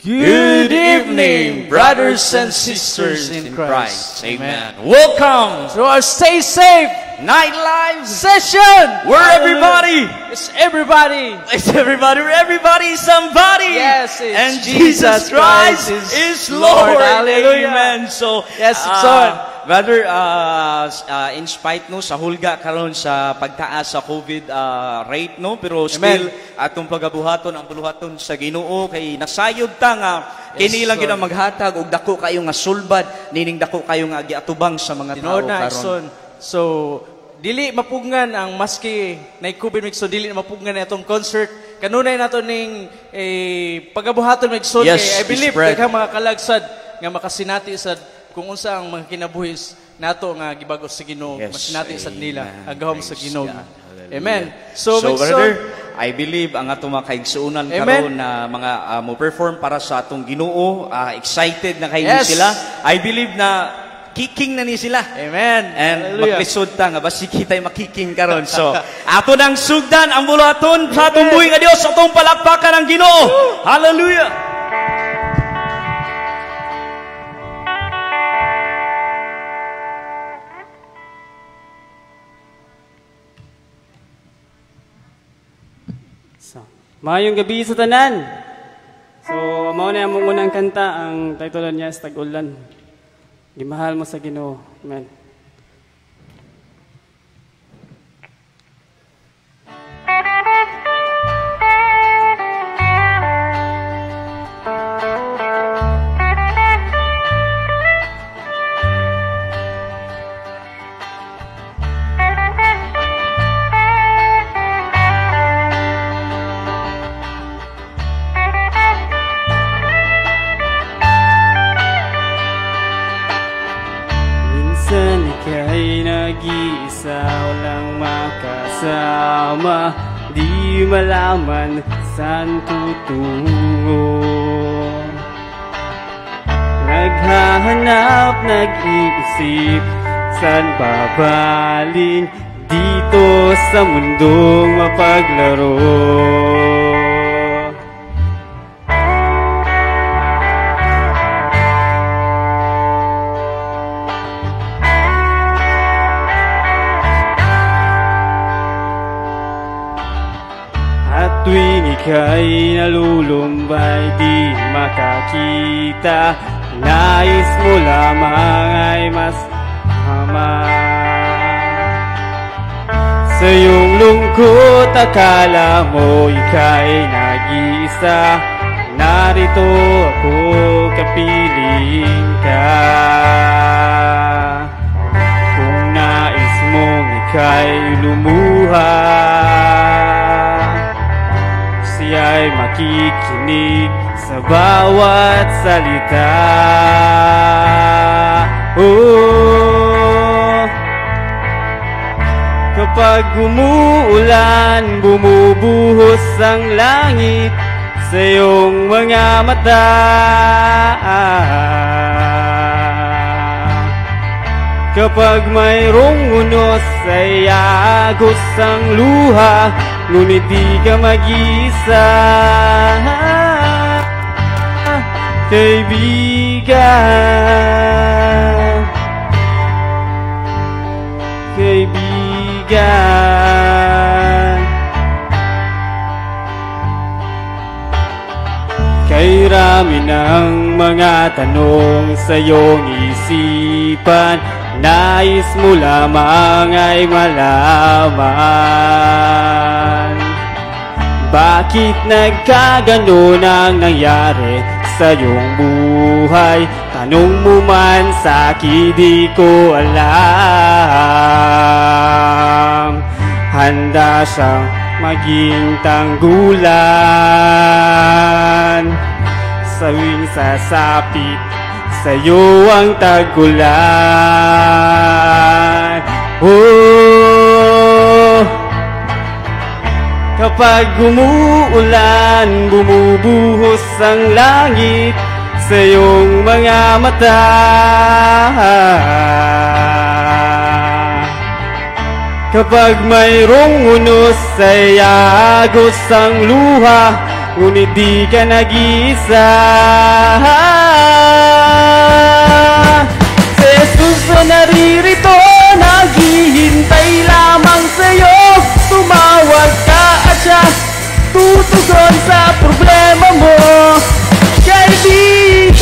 Good evening, brothers and sisters in Christ. Amen. Welcome to our Stay Safe Nightlife session. We're everybody. It's everybody. It's everybody. We're everybody, somebody. Yes, and Jesus Christ is Lord. Hallelujah. Amen. So, yes, Lord. Brother, in spite no sa hulga karon sa pagtaas sa COVID rate no, pero still atong pagabuhaton ang buluhaton sa Ginoo kay nasayod ta nga kini lang gid maghatag og dako kayo nga sulbad nining dako kayo nga giatubang sa mga tao karon. So dili mapugngan ang maski na COVID mix, so dili mapugngan atong concert kanunay nato ning pagabuhaton mixod kay I believe daghang mga kalagsad nga makasinati sa kung unsa ang mga kinabuhis nato nga gibagos sa Ginoo, masinati sad nila agahom sa Ginoo. Amen. So brother, I believe ang atong mga kaigsuonan karon na mga mo perform para sa atong Ginoo, excited na kayo sila. I believe na kicking na ni sila. Amen. And maglisod ta nga basi kitay makiking karon. So ato nang sugdan ang bulaton sa atong buhi nga Dios, atong palakpakan ang Ginoo. Hallelujah. Mayong gabi sa tanan. So, mao na ang unang kanta, ang title niya is Tag-ulan. Gimahal mo sa Ginoo. Amen. Nag-iisa, walang makasama, di malaman saan tutungo. Naghahanap, nag-iisip, saan babaling dito sa mundong mapaglaro. Tuwing ika'y nalulumbay, di makakita, nais mo lamang ay mas ama. Sa iyong lungkot, akala mo ika'y nag-iisa, narito ako, kapiling ka. Kung nais mong ika'y lumuha, ay makikinig sa bawat salita. Oh, kapag umuulan, bumubuhos ang langit sa iyong mga mata. Kapag mayroong unos ay agos ang luha, ngunit di ka mag-isa, kaibigan, kaibigan. Kay rami ng mga tanong sa iyong isipan, nais mo lamang ay malaman. Bakit nagkaganon ang nangyari sa iyong buhay? Tanong mo man sa'kin, di ko alam. Handa siyang maging tanggulan sa tuwing sasapit sa'yo ang tag-ulan. Oh, kapag umuulan, bumubuhos ang langit sa iyong mga mata. Kapag mayroong unos ay agos ang luha, ngunit di ka nag-isa. Si Jesus na naririto, naghihintay lamang sa'yo. Tumawag ka at siya tutugon sa problema mo, kaibigan.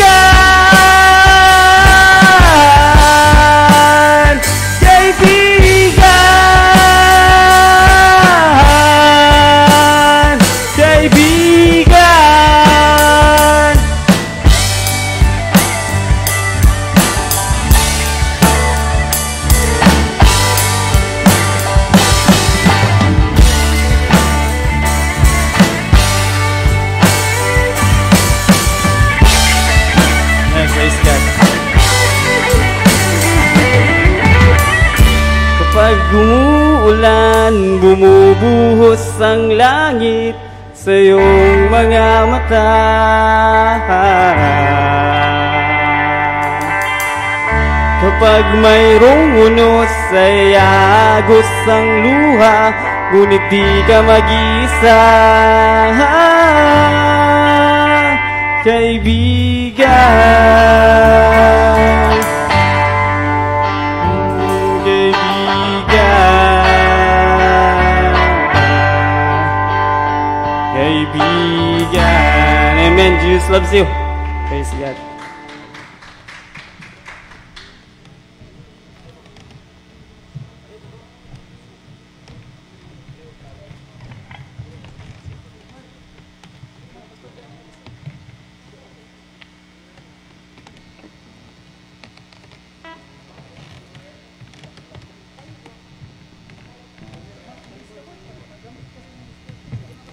Kaibigan, kaibigan. Praise God. Kapag umuulan, bumubuhos ang langit sa iyong mga mata. Kapag mayroong unos ay agos ang luha, ngunit di ka mag-isa. Kaibigan, kaibigan, kaibigan. Amen. Jesus loves you. Praise God.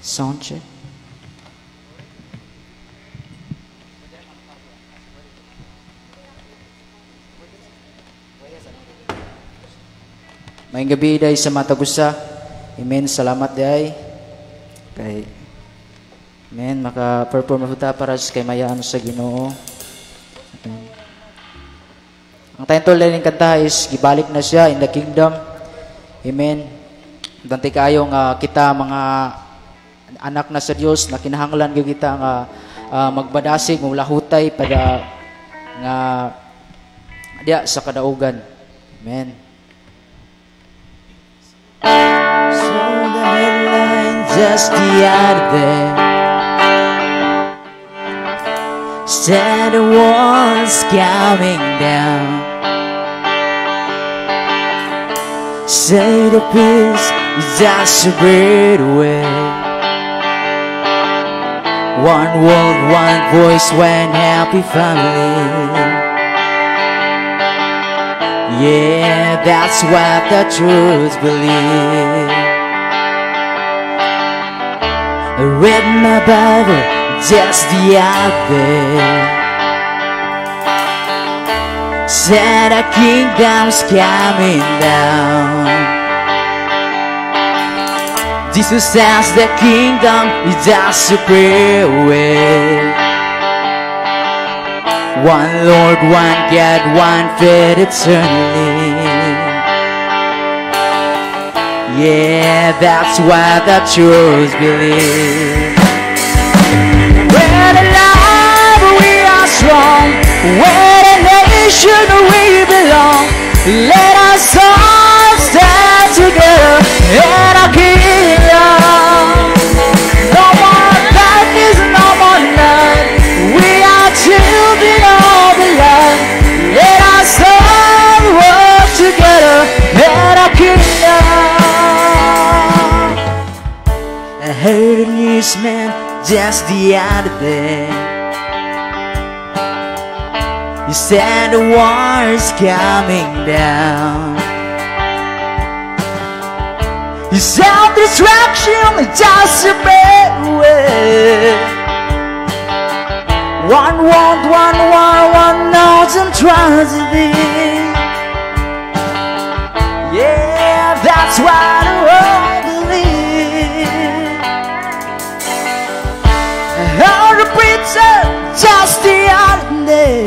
Sound check. Maayong gabi day sa matagusa. Amen. Salamat day. Kay amen, maka-perform ta para kay mayaan sa Ginoo. Amen. Ang title ng kanta is Gibalik na siya in the kingdom. Amen. Dante kayo nga kita mga anak na sa Dios na kinahanglan gyud kita nga magbadasig mo lahutay pada nga diya sa kadaugan. Amen. So the headline just the other day said the war's coming down. Say the peace is just a breath away. One world, one voice, one happy family. Yeah, that's what the truth believe. I read my Bible just the other day. Said a kingdom's coming down. Jesus says the kingdom is just a prayer away. One Lord, one God, one faith eternally. Yeah, that's what the church believes. We're alive, we are strong. We're a nation, we belong. Let us all stand together in a kingdom. No more darkness, no more night. We are children of the light. Let us all work together in a kingdom. I heard a newsman just the other day. He said the war's coming down. He said destruction just a breath away. One world, one war, one thousand tragedy. Yeah, that's what the world believes. I heard a preacher just the other day.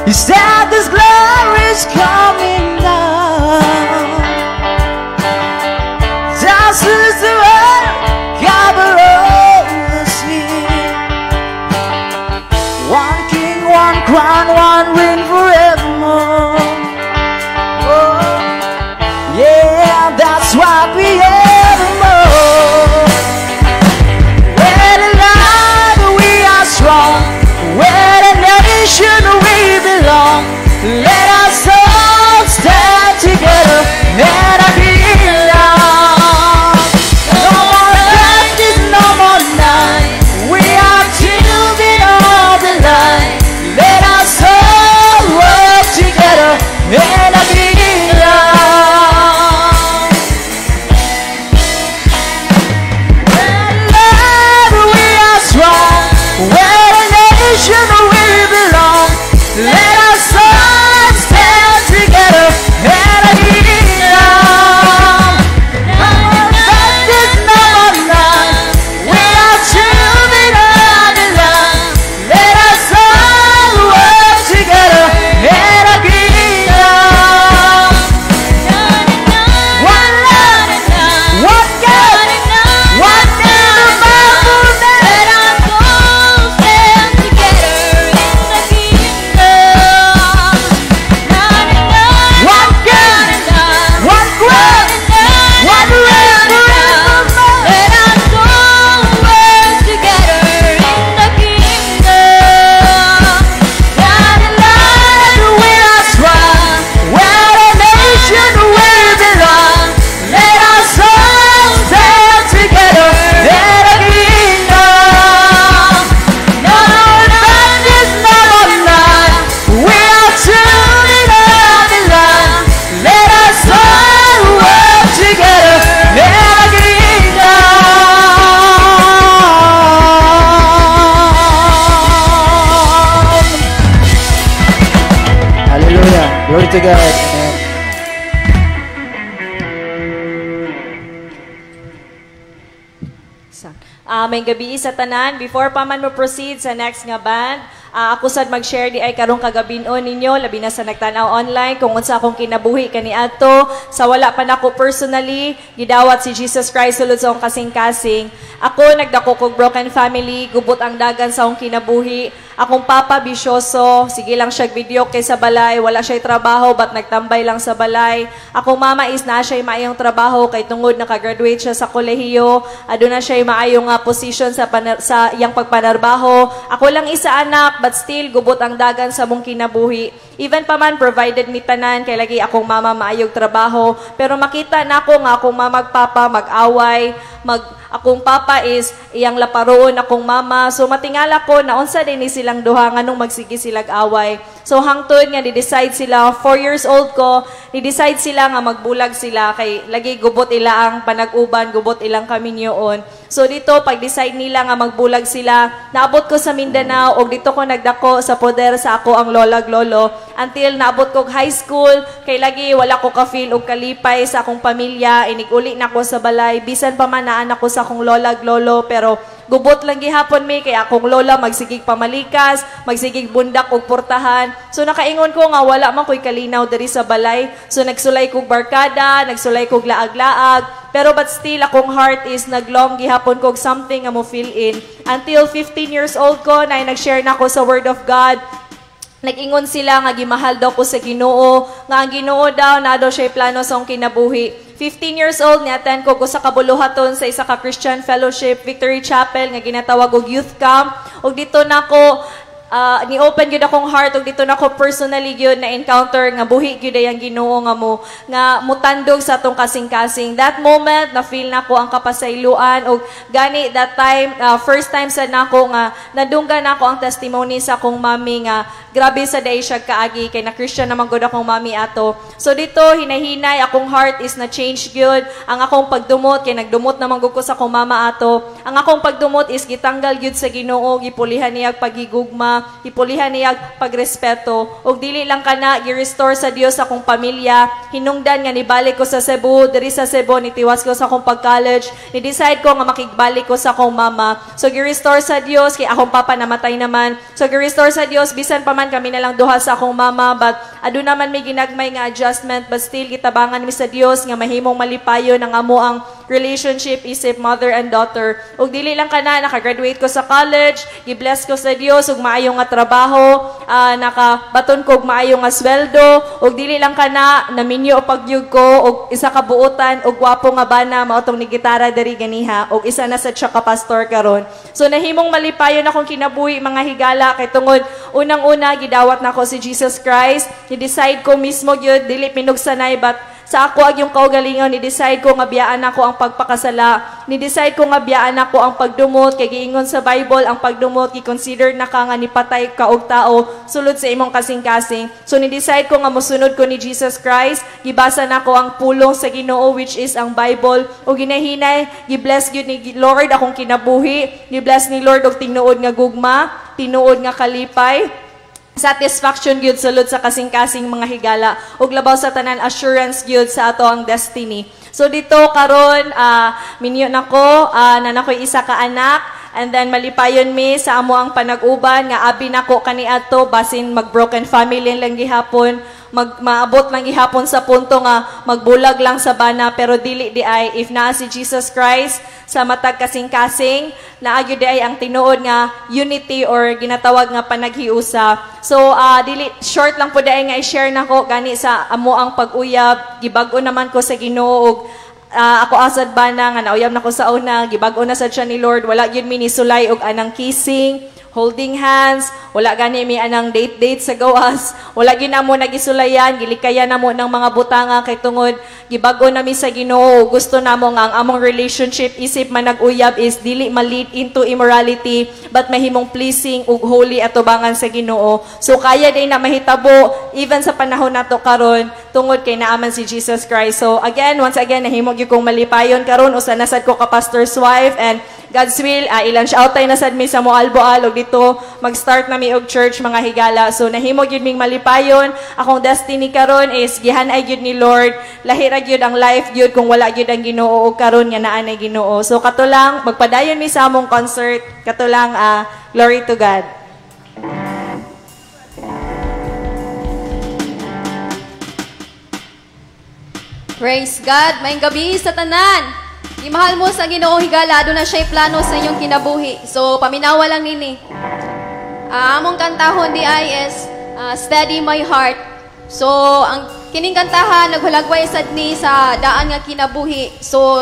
He said this glory's coming down. Just as the world May gabi sa tanan. Before pa man mo proceed sa next nga band, ako sad mag-share di ay karong kagabinon ninyo, labi na sa nagtanaw online, kung unsa akong kinabuhi kaniadto. Sa wala pa nako personally, gidawat si Jesus Christ sulod sa akong kasing-kasing. Ako nagdako kog broken family, gubot ang dagan sa akong kinabuhi. Akong papa bisyoso, sige lang siya video kay sa balay, wala siya trabaho, but nagtambay lang sa balay. Akong mama is na siya maayong trabaho kay tungod nakagraduate siya sa kolehiyo, aduna siya maayong position sa iyang pagpanarbaho. Ako lang isa anak, but still gubot ang dagan sa mong kinabuhi. Even pa man provided mi tanan kay lagi akong mama maayong trabaho, pero makita nako nga akong mama papa mag-away, akong papa is iyang laparoon akong mama. So matingala ko na unsa din ni silang duha nganong magsige silag away. So hangtod nga ni-decide sila, 4 years old ko, ni-decide sila nga magbulag sila kay lagi gubot ila ang panag-uban, gubot ilang kaminyoon. So dito pag-decide nila nga magbulag sila, naabot ko sa Mindanao og dito ko nagdako sa poder sa ako ang lolag lolo until naabot ko high school kay lagi wala ko ka-feel og kalipay sa akong pamilya, iniguli na ko sa balay bisan pa man naa ko sa akong lolag lolo, pero gubot lang gihapon mi kay akong lola magsigig pamalikas, magsigig bundak og portahan. So nakaingon ko nga wala man ko'y kalinaw diri sa balay. So nagsulay kog barkada, nagsulay kog laag-laag, pero but still akong heart is naglong gihapon kog something nga mo feel in. Until 15 years old ko na nag-share na ko sa Word of God. Nag-ingon sila nga gimahal daw ko sa Ginoo, nga ang Ginoo daw na daw siya plano sa akong kinabuhi. 15 years old, ni-attend ko sa kabuluhaton sa isa ka Christian Fellowship, Victory Chapel, nga ginatawag og youth camp. Og dito na ko, ni-open gyud akong heart, og dito na ko personally gyud na encounter nga buhi gyud ang Ginoo nga mutandog sa atong kasing-kasing. That moment na feel nako ang kapasayloan, og gani that time first time sa nako nga nadunggan nako ang testimony sa akong mami nga grabe sa day siya kaagi kay na Christian naman gud akong mami ato. So dito hinahinay akong heart is na change gyud ang akong pagdumot kay nagdumot naman gud ko sa akong mama ato. Ang akong pagdumot is gitanggal gyud sa Ginoo, gipulihan niya pagigugma, ipulihan niya pagrespeto, og dili lang kana gi-restore sa Dios akong pamilya. Hinungdan nga nibalik ko sa Cebu, diri sa Cebu nitiwas ko sa akong pag-college, ni-decide ko nga makigbalik ko sa akong mama. So gi-restore sa Dios kay akong papa namatay naman. So gi-restore sa Dios bisan pa man kami na lang duha sa akong mama, but adu naman may ginagmay nga adjustment, but still gitabangan mi sa Dios nga mahimong malipayon ang amo ang relationship isip mother and daughter. Og dili lang kana naka-graduate ko sa college, gi-bless ko sa Dios og maayo nga trabaho, nakabaton ko og maayo nga sweldo, og dili lang kana naminyo o pagyug ko og isa ka buotan og gwapo nga bana mao tong ni gitara diri ganiha, og isa na sa siya ka pastor karon. So nahimong malipayon akong kinabuhi mga higala kay tungod unang-una gidawat nako si Jesus Christ. Ni-decide ko mismo gyud dili pinugsanay, but sa ako ag yung kaugalingon, ni-decide ko nga biyaan ako ang pagpakasala. Ni-decide ko nga biyaan ako ang pagdumot. Kay giingon sa Bible, ang pagdumot, i-consider na ka nga nipatay ka og tao, sulod sa imong kasing-kasing. So ni-decide ko nga mosunod ko ni Jesus Christ. Gibasa na ko ang pulong sa Ginoo, which is ang Bible. O ginahinay, gi-bless gyud ni Lord akong kinabuhi. Gi-bless ni Lord og tinuod nga gugma, tinuod nga kalipay, satisfaction gyud sulod sa kasing-kasing mga higala, ug labaw sa tanan assurance gyud sa ato ang destiny. So dito karon minyo nako na nakoy isa ka anak, and then malipayon mi sa amo ang panag-uban nga abi nako kaniadto basin mag-broken family lang gihapon, maabot lang gihapon sa punto nga magbulag lang sa bana, pero dili di ay if naa si Jesus Christ sa matag kasing-kasing, naagyo di ay ang tinuod nga unity or ginatawag nga panaghiusa. So dili short lang po di ay nga i-share nako gani sa amo ang pag-uyab, gibag-o naman ko sa Ginoo og ako asad bana nga nauyab nako sa una, gibag-o na sad siya ni Lord, wala gyud mi ni sulay og anang kissing, holding hands, wala gani mi anang date sa gawas, wala gyud namo nagisulayan, gilikayan namo ng mga butanga kay tungod gibag-o nami sa Ginoo. Gusto namo nga ang among relationship isip man nag-uyab is dili ma-lead into immorality, but mahimong pleasing ug holy at tubangan sa Ginoo. So kaya day na mahitabo even sa panahon nato karon tungod kay naaman si Jesus Christ. So again, once again, nahimog yung kong malipayon karon usa nasad ko ka pastor's wife, and God's will, ilan shout tayo nasad mi sa Moalboal og dito mag-start na mi og church mga higala. So nahimog yun ming malipayon. Akong destiny karon is gihanay gyud ni Lord. Lahira gyud ang life gyud kung wala gyud ang Ginoo og karon nga naa nay Ginoo. So kato lang magpadayon mi sa among concert. Kato lang glory to God. Praise God. Maayong gabi sa tanan. Imahal mo sa Ginoo higala, doon na siya'y plano sa inyong kinabuhi. So, paminawa lang nini. Among kantahon di ay is Steady My Heart. So, ang kining kantahan, naghulagway sad ni sa daan nga kinabuhi. So,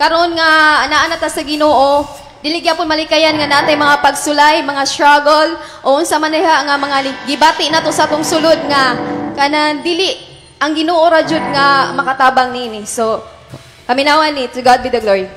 karon nga, anaan ta sa Ginoo, diligya po malikayan nga natay mga pagsulay, mga struggle, o unsa man nga mga gibati na to sa tong sulod nga, kanan dili, ang Ginoo ra jud nga makatabang nini. So, paminawan ni, to God be the glory.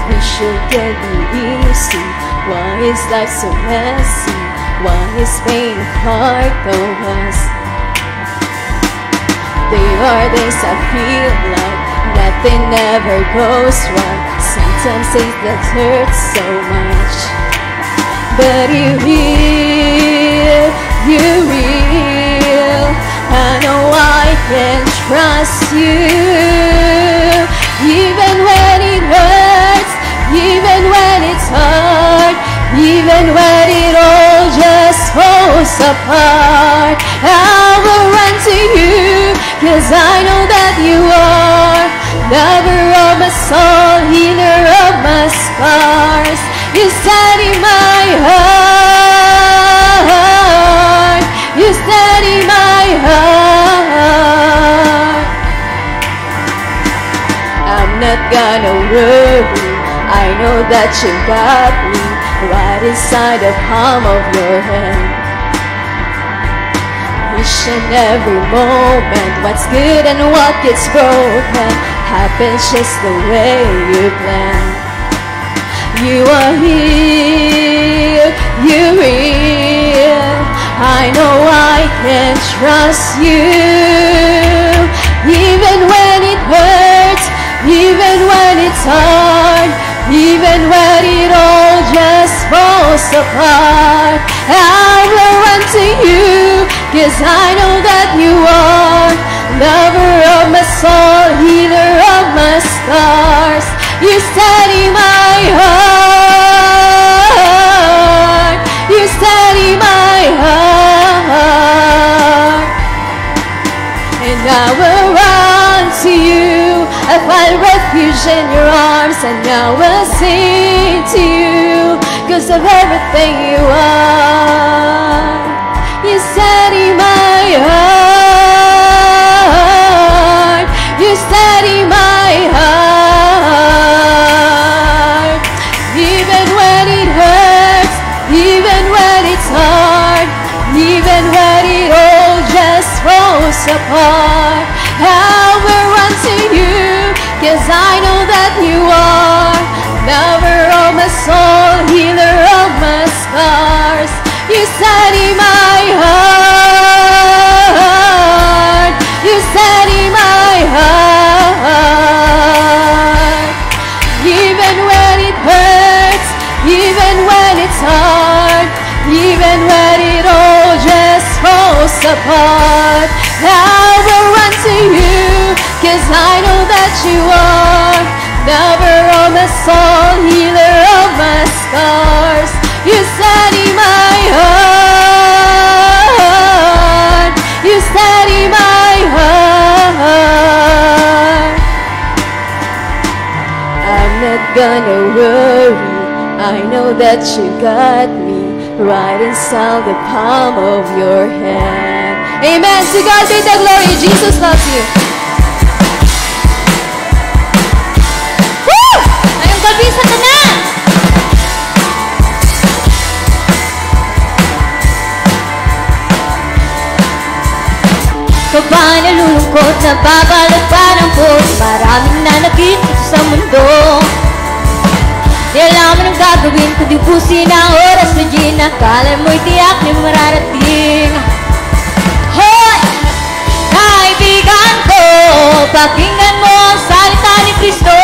It should get me easy. Why is life so messy? Why is pain hard to us? There are days I feel like nothing ever goes right. Sometimes it that hurts so much. But you real, you real. I know I can trust you. Even when it hurts, even when it's hard, even when it all just falls apart, I will run to you, 'cause I know that you are lover of my soul, healer of my scars. You steady my heart, you steady my heart. I'm not gonna worry, I know that you got me right inside the palm of your hand. Each and every moment, what's good and what gets broken happens just the way you plan. You are here, you're real. I know I can trust you. Even when it hurts, even when it's hard, even when it all just falls apart, I will run to you, 'cause I know that you are lover of my soul, healer of my scars. You steady my heart, you steady my heart, and I will run to you. I find refuge in your arms, and I will sing to you, 'cause of everything you are. You steady my heart, you steady my heart. Even when it hurts, even when it's hard, even when it all just falls apart, I will run to you, 'cause I know that you are lover of my soul, healer of my scars. You steady my heart, you steady my heart. Even when it hurts, even when it's hard, even when it all just falls apart, I will run to you, 'cause I know that you are lover of my soul, healer of my scars. You steady my heart, you steady my heart. I'm not gonna worry, I know that you got me right inside the palm of your hand. Amen. To God be the glory. Jesus loves you. Woo! Ngayong gabi sa tanan. lungkot na babalot pa ng puso. Maraming nanakit sa mundo. Di alam anong gagawin kundi busin ang oras na Gina. Kala mo'y tiyak na mararating. Hoy! Kaibigan ko, pakinggan mo ang salita ni Kristo.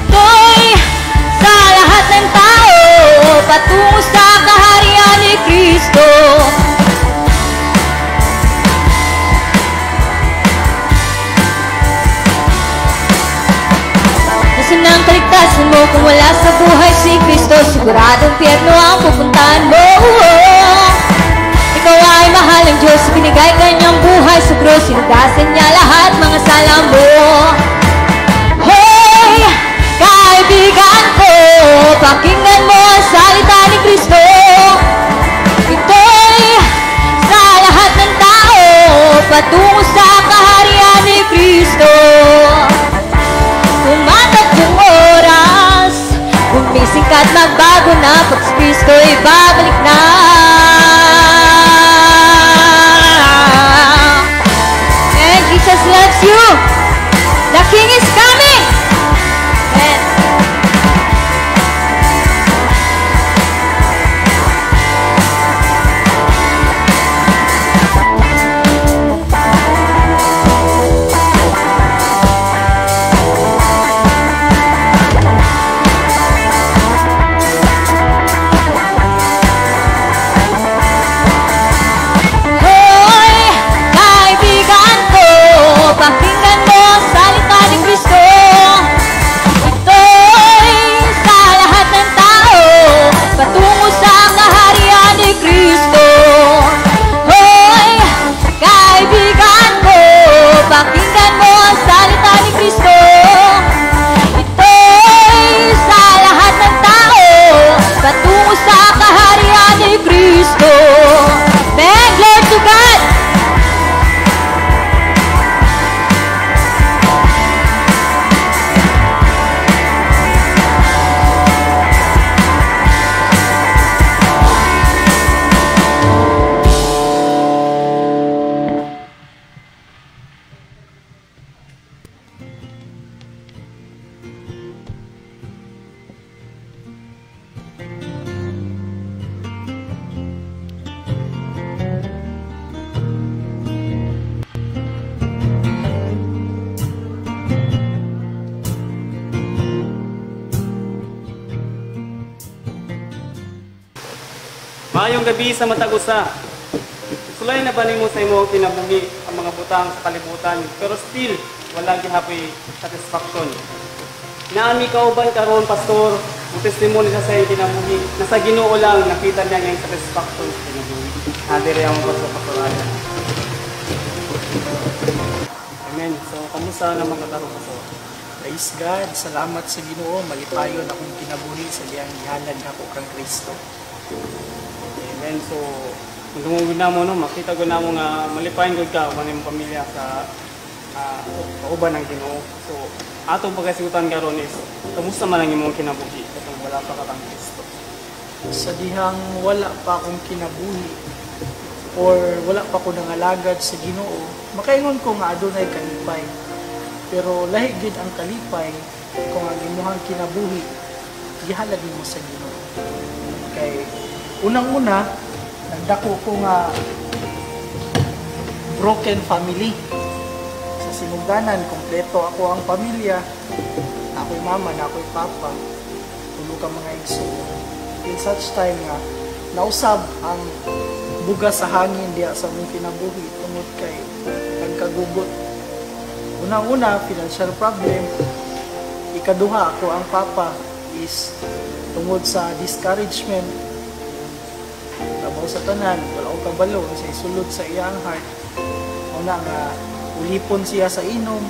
Ito'y sa lahat ng tao, patungo sa kaharian ni Kristo. Nasaan ang kaligtasan mo kung wala sa buhay si Kristo? Siguradong pierno ang pupuntahan mo. Ikaw ay mahal ng Diyos, binigay kanyang buhay sa krus, sinugasan niya lahat mga sala mo. Hoy! Kaibigan ko, pakinggan mo ang salita ni Kristo. Ito'y sa lahat ng tao, patungo sa kaharian ni Kristo. Tumatak yung oras, gumising ka't magbago na, pag si Kristo'y babalik na. And Jesus loves you. The King is coming. Amen. Pakinggan mo ang salita ni Kristo. Ito'y sa lahat ng tao, patungo sa kaharian ni Kristo. Hoy, kaibigan ko, pakinggan mo ang salita ni Kristo. Ito'y sa lahat ng tao, patungo sa kaharian ni Kristo. Amen. Glory to God. Maayong gabi sa matag usa. Sulay na ba nimo sa imo kinabuhi ang mga butang sa kalibutan, pero still wala gihapoy satisfaction. Naami kauban karon pastor, ang testimony sa iyong kinabuhi, nasa Ginoo lang nakita niya yung satisfaction sa kinabuhi. Adere ang pastor. Amen. So kamusta naman karon pastor? Praise God, salamat sa Ginoo, malipayon akong kinabuhi sa diyang gihalad ako kang Kristo. Amen. So, kung dumugod na mo, no, makita ko na mo nga malipayan ko ka, manang pamilya sa kauban ng Ginoo. So, atong pagkasigutan karon is, kamusta man ang imong kinabuhi katong wala pa ka kang Kristo? Sa dihang wala pa akong kinabuhi or wala pa ko nangalagad sa Ginoo, makaingon ko nga adunay kalipay. Pero lahi gid ang kalipay kung ang imong kinabuhi gihalad mo sa Ginoo. Kay unang-una, nagdako ko nga broken family. Sa sinugdanan, kompleto ako ang pamilya. Ako'y mama, ako'y papa. Tulo ka mga igsoon. In such time nga, nausab ang bugas sa hangin diya sa mong kinabuhi tungod kay pagkagugot. Unang-una, financial problem. Ikaduha, ako ang papa is tungod sa discouragement. Trabaho sa tanan, wala akong kabalo sa isulod sa iyang heart. Una nga, ulipon siya sa inom,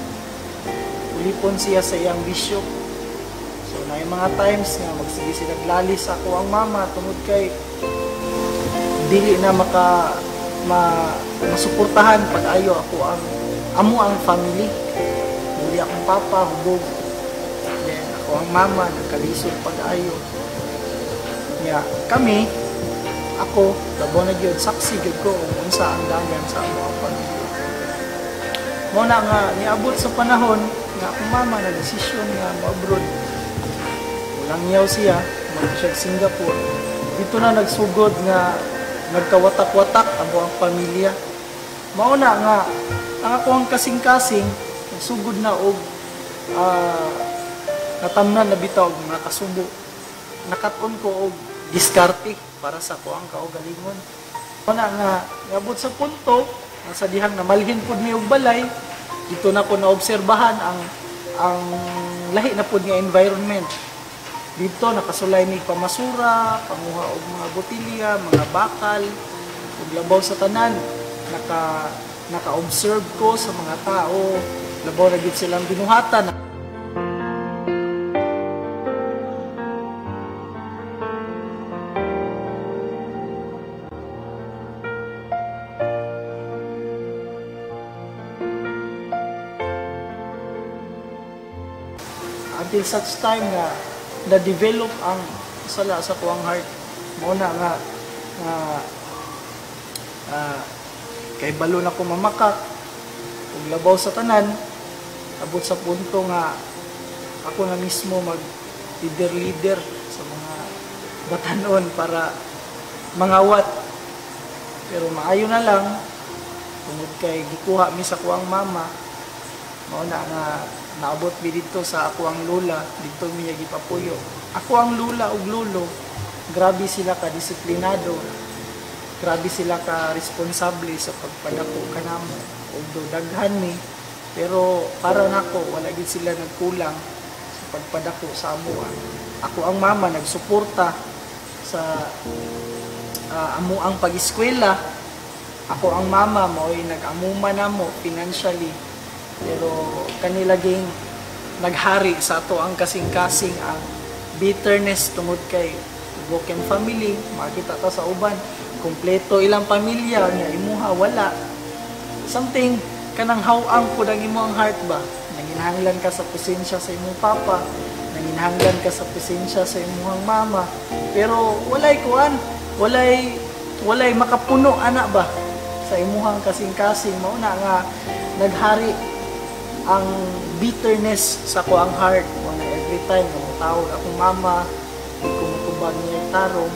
ulipon siya sa iyang bisyo. So, na yung mga times nga, magsige sila naglalis ako ang mama, tungod kay dili na masuportahan pag ayo ako ang family. Muli akong papa, hubog. Then, ako ang mama, nagkalisod pag ayo. Yeah, kami, ako, labo na gyud saksi gyud ko kung unsa ang dagan sa among pamilya. Muna nga, niabot sa panahon nga akong mama nag-desisyon nga mo-abroad. Walang yaw siya, mag-siya Singapore. Dito na nagsugod nga nagkawatak-watak ang buong pamilya. Mauna nga, ang ako ang kasing-kasing, nagsugod na og natamnan na bitaw mga kasubo. Nakaton ko og diskarte para sa ko ang kaugalingon. Mauna nga, nabot sa punto, nasa dihang namalhin po ni og balay, dito na ko naobserbahan ang lahi na po nga environment. Dito nakasulay ni pamasura, panguha og mga botilya, mga bakal, ug labaw sa tanan. Naka-observe ko sa mga tao, labaw na gid silang binuhatan. Until such time nga na-develop ang sala sa kuang heart. Muna nga kay balo na ko mamakak ug labaw sa tanan, abot sa punto nga ako na mismo mag leader sa mga batanon para mangawat. Pero maayo na lang tungod kay gikuha mi sa kuang mama. Mauna nga naabot mi dito sa ako ang lula, dito mi gipapuyo. Ako ang lula ug lolo, grabe sila ka disiplinado. Grabe sila ka responsable sa pagpadako kanamo. Although daghan mi, pero para nako wala gid sila nagkulang sa pagpadako sa amuan. Ako ang mama nagsuporta sa amuang pag-eskwela. Ako ang mama mao'y nag-amuma namo financially. Pero kanilaging naghari sa ato ang kasing-kasing ang bitterness tungod kay broken family. Makita ta sa uban, kompleto ilang pamilya nga imuha wala. Something kanang hawang pud ang imong heart ba? Nanginhanglan ka sa presensya sa imong papa, nanginhanglan ka sa presensya sa imong mama. Pero walay kuan, walay makapuno ana ba sa imuhang kasing-kasing. Mauna nga naghari ang bitterness sa ko ang heart. Wala every time tawag akong mama, kumutubag niya tarong,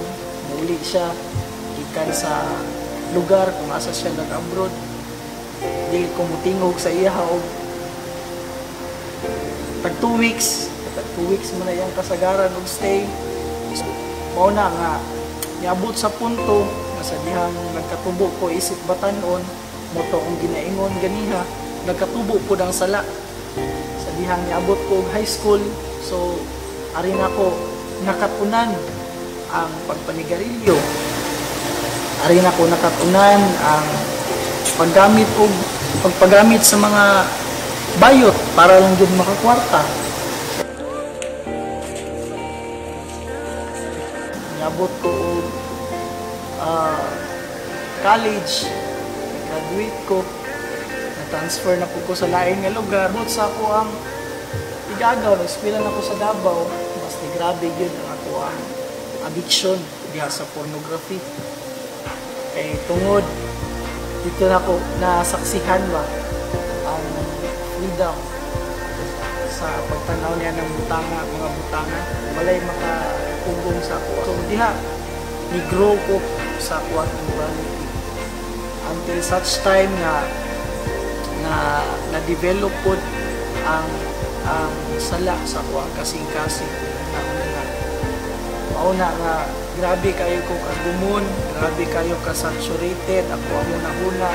muli siya ikan sa lugar kung asa siya nag-abroad. Di kumutingog sa iya og tag 2 weeks mo na yung kasagaran og stay. So, mauna nga niabot sa punto nga sa dihang nagkatubo ko isip batanon mo to ang ginaingon ganiha, nagkatubo po ang sala sa dihang niabot ko og high school. So ari na ko nakatunan ang pagpanigarilyo, ari na ko nakatunan ang pagpagamit sa mga bayot para lang jud makakwarta. Niabot ko og college, graduate ko, na-transfer na po ko sa lain nga lugar. Bot sa ako ang igagaw, nag-eskwela na ko sa Davao, mas ni grabe yun ang ako ang addiction diha sa pornography. Kay tungod, dito na ko nasaksihan ba ang freedom sa pagtanaw niya ng butanga, mga butanga. Walay makatugong sa ako. So diha, ni-grow ko sa ako ang morality. Until such time na na-develop po ang sala sa kuha kasing-kasing na mauna nga grabe kayo ko kagumon, grabe kayo ka-saturated ako ang una-una,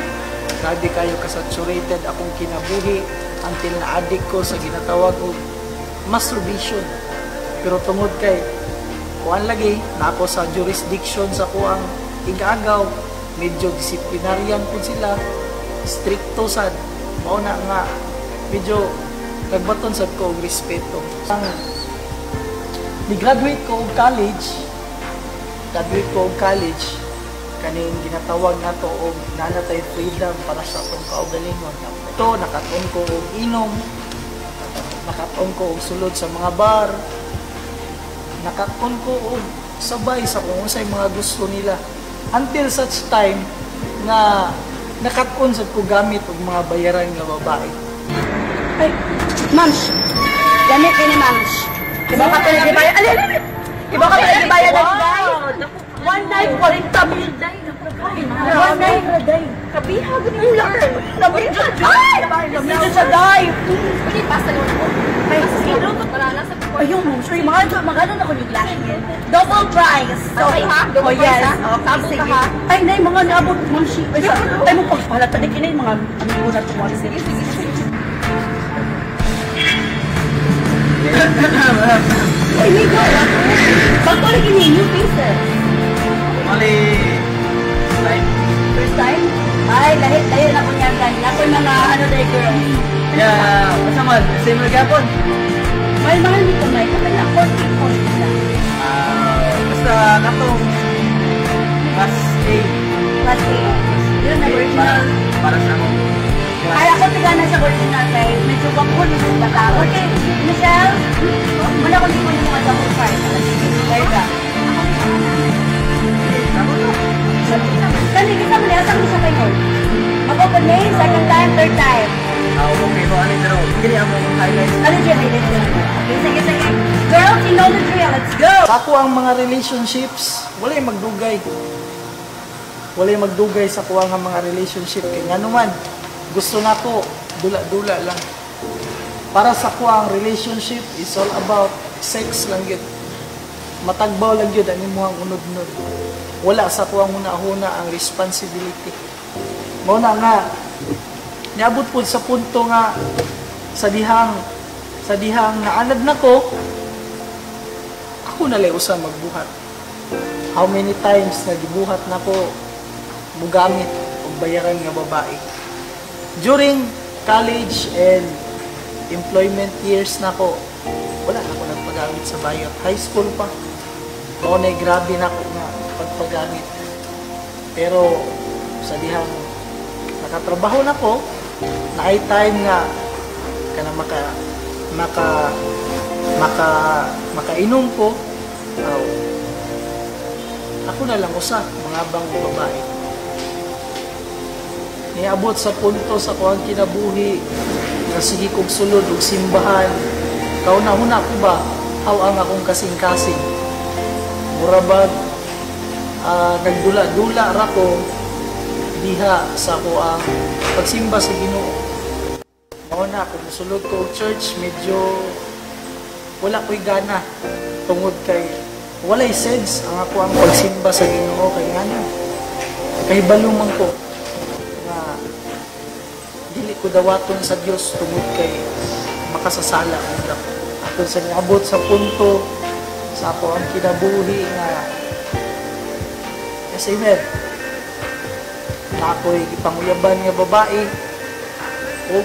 grabe kayo ka-saturated akong kinabuhi until na-addict ko sa ginatawag og masturbation. Pero tungod kay kuan lagi na ako sa jurisdiction sa kuang igagaw, medyo disiplinaryan po sila, stricto sad. Mauna nga medyo nagbaton sad ko og respeto. Ang ni-graduate ko og college, kaning ginatawag nato og nanatay freedom para sa atong kaugalingon. Ito nakaton ko og inom, nakaton ko og sulod sa mga bar, nakaton ko og sabay sa kung unsay mga gusto nila. Until such time na nakat-on sa ko gamit og mga bayaran nga babae. Ay, ma'am. Gamit ka ni ma'am. Iba ka pala gibayan. Alin! Iba ka pala gibayan na day. One day, 40 mil day. One day, kabihag ni Lord. Labing sa day! Labing sa day! Hindi, pasta yun ako. Ay, ayun, sure, magano na ko yung glass. Double price. Okay ha? Double price ha? Tapos ka ha? Ay, nay, mga naabot, ma'am, she. Ay, mo pagpalat. Tadik yun yung mga amigo na tumawag. Sige, sige, sige. Ay, amigo. Pagpalik yun yung new faces. Mali, time. First time? Ay, lahit na ko niyan kanina. Ako yung mga ano day girl. Yeah, kasama, same na gapon. Mahal dito, Mike. Kapag na 14 lang. Basta katong class A. Class A. Yun na original. Para sa ako. Ay, ako tigana sa original kay medyo bakon yung bata. Okay, Michelle, muna ko di mo yung mga double price. Kaya ka. Kani, kita mo lihatang mo sa kayo. Mag-open name, second time, third time. Okay ko, ano pero kini ako highlight. Ano yung highlight mo? Okay, sige, sige. Girls, you know the drill. Let's go! Sa ako ang mga relationships, walay magdugay. Walay magdugay sa kuha nga mga relationship. Kaya nga naman, gusto na ko, dula-dula lang. Para sa kuha ang relationship is all about sex lang yun. Matagbaw lang yun, ang imuhang unod-unod. Wala sa kuha muna-huna ang responsibility. Muna nga, niabot po sa punto nga sa dihang naanad na ko, ako nalay usa magbuhat. How many times nagibuhat na ko mugamit og bayaran nga babae. During college and employment years na ko, wala na ko nagpagamit sa bayot. High school pa. Oo, grabe na ko nga pagpagamit. Pero sa dihang nakatrabaho na ko, na ay time nga kana makainom ko, ako na lang usa mga bang babae. Niabot sa punto sa kuang kinabuhi nga sige kog sulod og simbahan. Kauna-una ko ba aw ang akong kasing-kasing. Murabag nagdula-dula ra ko diha sa kuang pagsimba sa Ginoo. Mao na kung sulod ko og church, medyo wala ko'y gana tungod kay walay sense ang ako ang pagsimba sa Ginoo kay ngano. Kay baluman ko nga dili ko dawaton sa Dios tungod kay makasasala ang ako sa niabot sa punto sa ako ang kinabuhi nga kasi na ako'y ipanguyaban nga babae o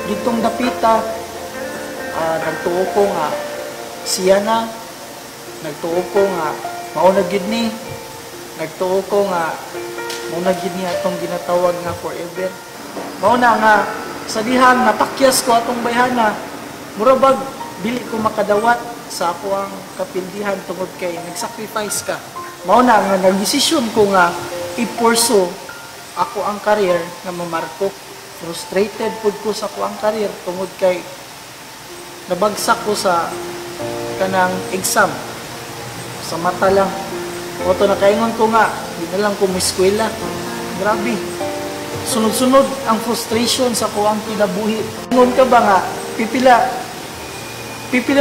ditong dapita nagtuo ko nga siya na nagtuo ko nga mauna gid ni nagtuo ko nga mauna gid ni atong ginatawag nga forever mauna nga sa dihang napakyas ko atong bayhana murabag dili ko makadawat sa ako ang kapildihan tungod kay nagsacrifice ka mauna nga nagdesisyon ko nga ipurso ako ang career nga mamarko. Frustrated pud ko sa ako ang career tungod kay nabagsak ko sa kanang exam. Sa mata lang. O to nakaingon ko nga, di na lang ko eskwela. Grabe. Sunod-sunod ang frustration sa ako ang kinabuhi. Ingon ka ba nga, pipila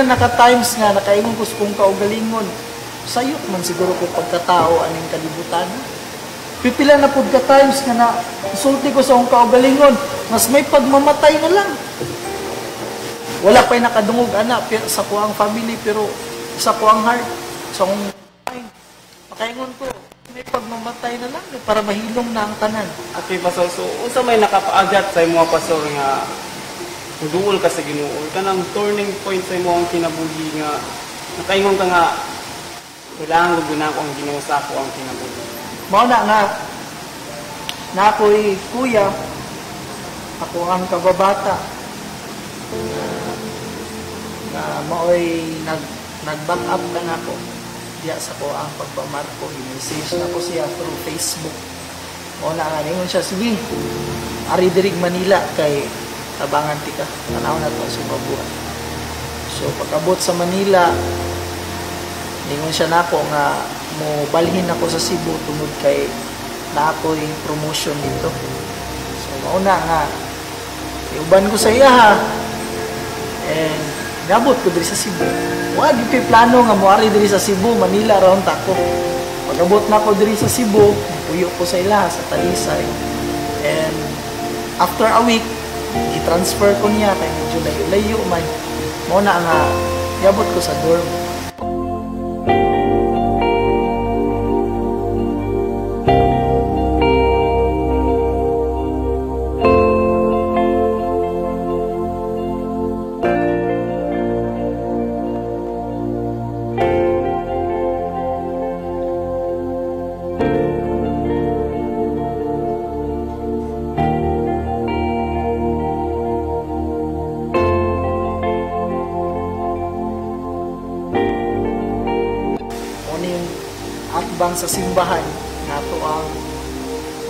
naka-times nga nakaingon ko sa kong kaugalingon. Sayot man siguro ko pagkatao aning kalibutan. Pipila na pud ka times nga na isulti ko sa akong kaugalingon, mas may pagmamatay na lang. Wala pa'y nakadungog ana sa kuang family pero sa kuang heart, sa akong makaingon ko, may pagmamatay na lang para mahilom na ang tanan. Okay, Pastor. So, unsa may nakapaagat sa imo, Pastor, nga duol ka sa Ginoo? Kanang turning point sa imo ang kinabuhi nga nakaingon ka nga kailangan guguna ko ang Ginoo sa ako ang kinabuhi. Mao na ako'y kuya, ako ang kababata, na mao'y nag-back up ka na ako diya sa ko ang pagpamarko, i-message na ko siya through Facebook. O na nga, ningon siya, sige, ari dirig Manila kay tabangan tika, tanaw na to sa mabuhat. So, pagkabot sa Manila, ningon siya nako nga, mo balhin ako sa Cebu tungod kay na ako'y promotion dito. So, mauna nga, iuban ko sa iya ha, and nabot ko diri sa Cebu. Wag yung plano nga moari diri sa Cebu, Manila, round tako. Pag-abot na ko diri sa Cebu, puyo ko sa ila, sa Talisay. And after a week, i-transfer ko niya, kaya medyo layo-layo man. Muna nga, iabot ko sa dorm. Atbang sa simbahan nato ang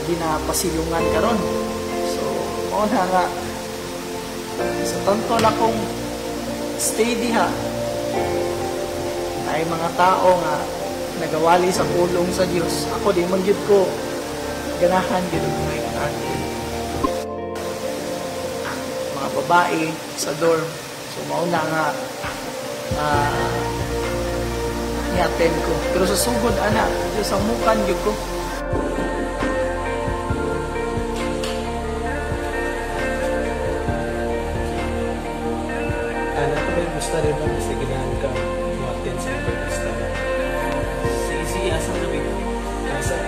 ginapasilungan karon. So mao na nga sa tanto na kong stay diha ay mga tao nga nagawali sa pulong sa Dios. Ako di man gyud ko ganahan gyud may mga babae sa dorm. So mao na nga i-attend ko. Pero sa sugod, anak, Diyos ang mukan, yun ko. Anak ko yung gusto rin ba? Kasi ginahan ka mag-attend sa mga gusto. Sige, asa na ba? Asa?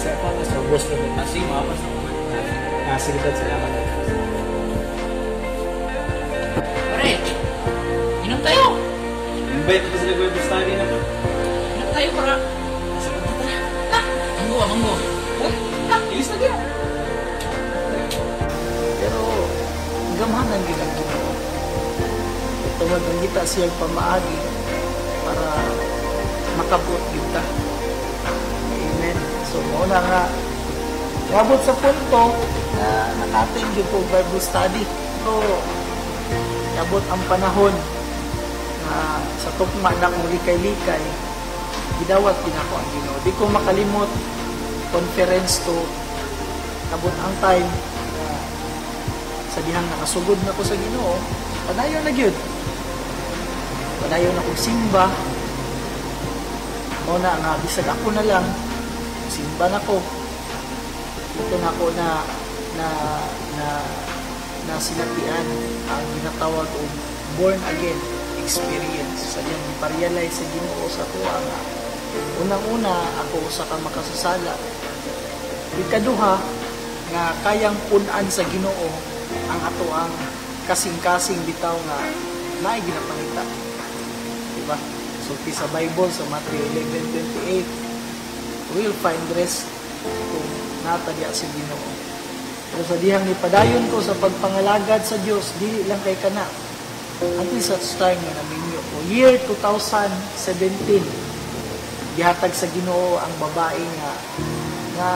Sa ako nga sa boss ko. Sige, maapas ako. Sige, dad, salamat. Pare, inom tayo! Invite ko sa Bible study na to. Inom tayo para nasa punta na. Manggo, manggo. Ilis na kaya. Pero, gamanan gilang Ginoo. Tungod ng kita siyang pamaagi para makabot kita. Amen. So, muna nga, nabot sa punto na nakating yung po Bible study. So, nabot ang panahon na sa tugma na kong likay-likay, gidawat pinako ang Ginoo. Di ko makalimot conference to nabot ang time na sa dihang nakasugod na ko sa Ginoo, padayon na gyud. Padayon na kong simba. Muna nga, bisag ako na lang, simba na ko. Ito na ako na sinatian ang ginatawag o born again experience. Sa diyan iparealize sa Ginoo sa tuwa nga unang-una ako usa ka makasasala. Ikaduha nga kayang punan sa Ginoo ang ato ang kasing-kasing bitaw nga naay ginapangita. Diba? So sa Bible sa Matthew 11:28 we'll find rest kung natadya sa Ginoo. Pero sa dihang ipadayon ko sa pagpangalagad sa Dios, dili lang kay kana. Until such time na naminyo ko. Year 2017, gihatag sa Ginoo ang babae nga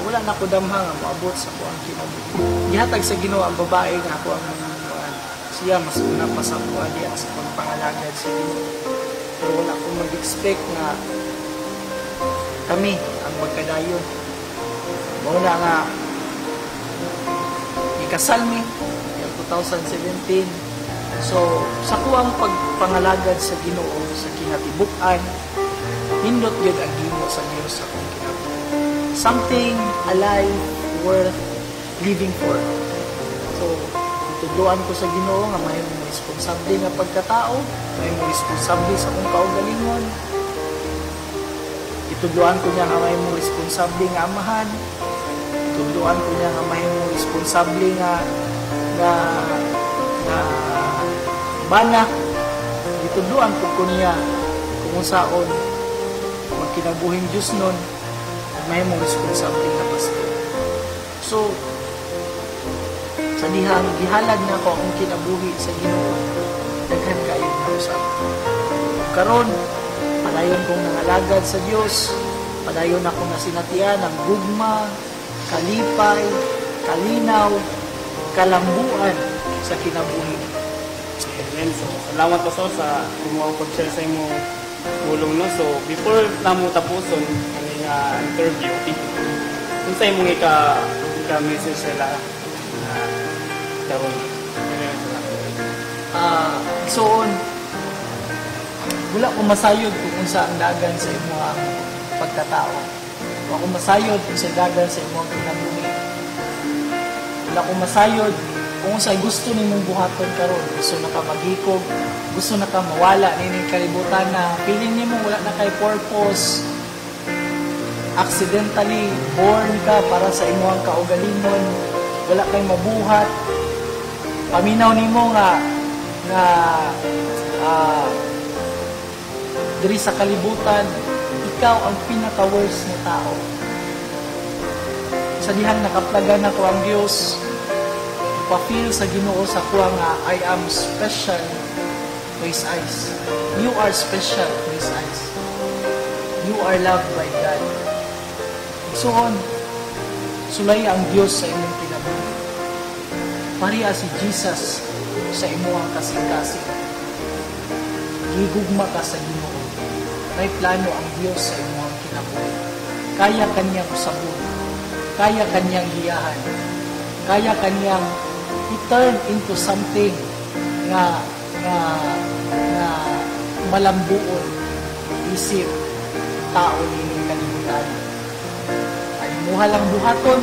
wala na ko damhang nga maabot sa ko ang kinabuhi. Gihatag sa Ginoo ang babae nga ako ang siya mas una pa sa ko diya sa pagpangalagad sa Ginoo. Pero wala akong mag-expect na kami ang magkadayon. Muna nga ikasal mi 2017. So, sa kuwang pagpangalagad sa Ginoo sa kinatibuk-an, hindot gyud ang Ginoo sa Dios sa akong kinabuhi. Something alive, worth living for. So, tuduan ko sa Ginoo nga may responsable nga pagkatao, may responsable sa akong kaugalingon. Ituduan ko niya nga may responsable nga amahan. Ituduan ko niya nga may responsable nga banak. Ituduan ko niya kung saon magkinabuhing Diyos nun may mong responsable na pastor. So, sa dihang gihalad na ako ang kinabuhi sa Ginoo, daghan kayo na usap. Karon, padayon kong nangalagad sa Diyos, padayon akong nasinatian ang gugma, kalipay, kalinaw, kalambuan sa kinabuhi. Amen. So, salamat po sa kumuha pag-share sa imong bulong, no? So, before namo tapuson ang interview, kung sa imong ika-message sila karon. Soon, wala ko masayod kung unsa ang dagan sa imong pagkatao. Wala ko masayod kung sa dagan sa imong kinabuhi. Wala ko masayod kung sa gusto nimong buhaton karon, gusto na ka maghikog, gusto na ka mawala nining kalibutan na feeling nimo wala na kay purpose, accidentally born ka para sa imong kaugalingon, wala kay mabuhat, paminaw nimo nga diri sa kalibutan ikaw ang pinaka-worst na tao. Sa dihang nakaplagan ako ang Dios, pa-feel sa Ginoo sa kuha nga I am special to His eyes. You are special to His eyes. You are loved by God. Igsoon, sulay ang Dios sa imong kinabuhi. Pareha si Jesus sa imong kasing-kasing. Gigugma ka sa Ginoo. May plano ang Dios sa imong kinabuhi. Kaya kaniyang usabon. Kaya kaniyang giyahan. Kaya kaniyang i-turn into something nga malambuon isip tao nining kalibutan. Ay muha lang buhaton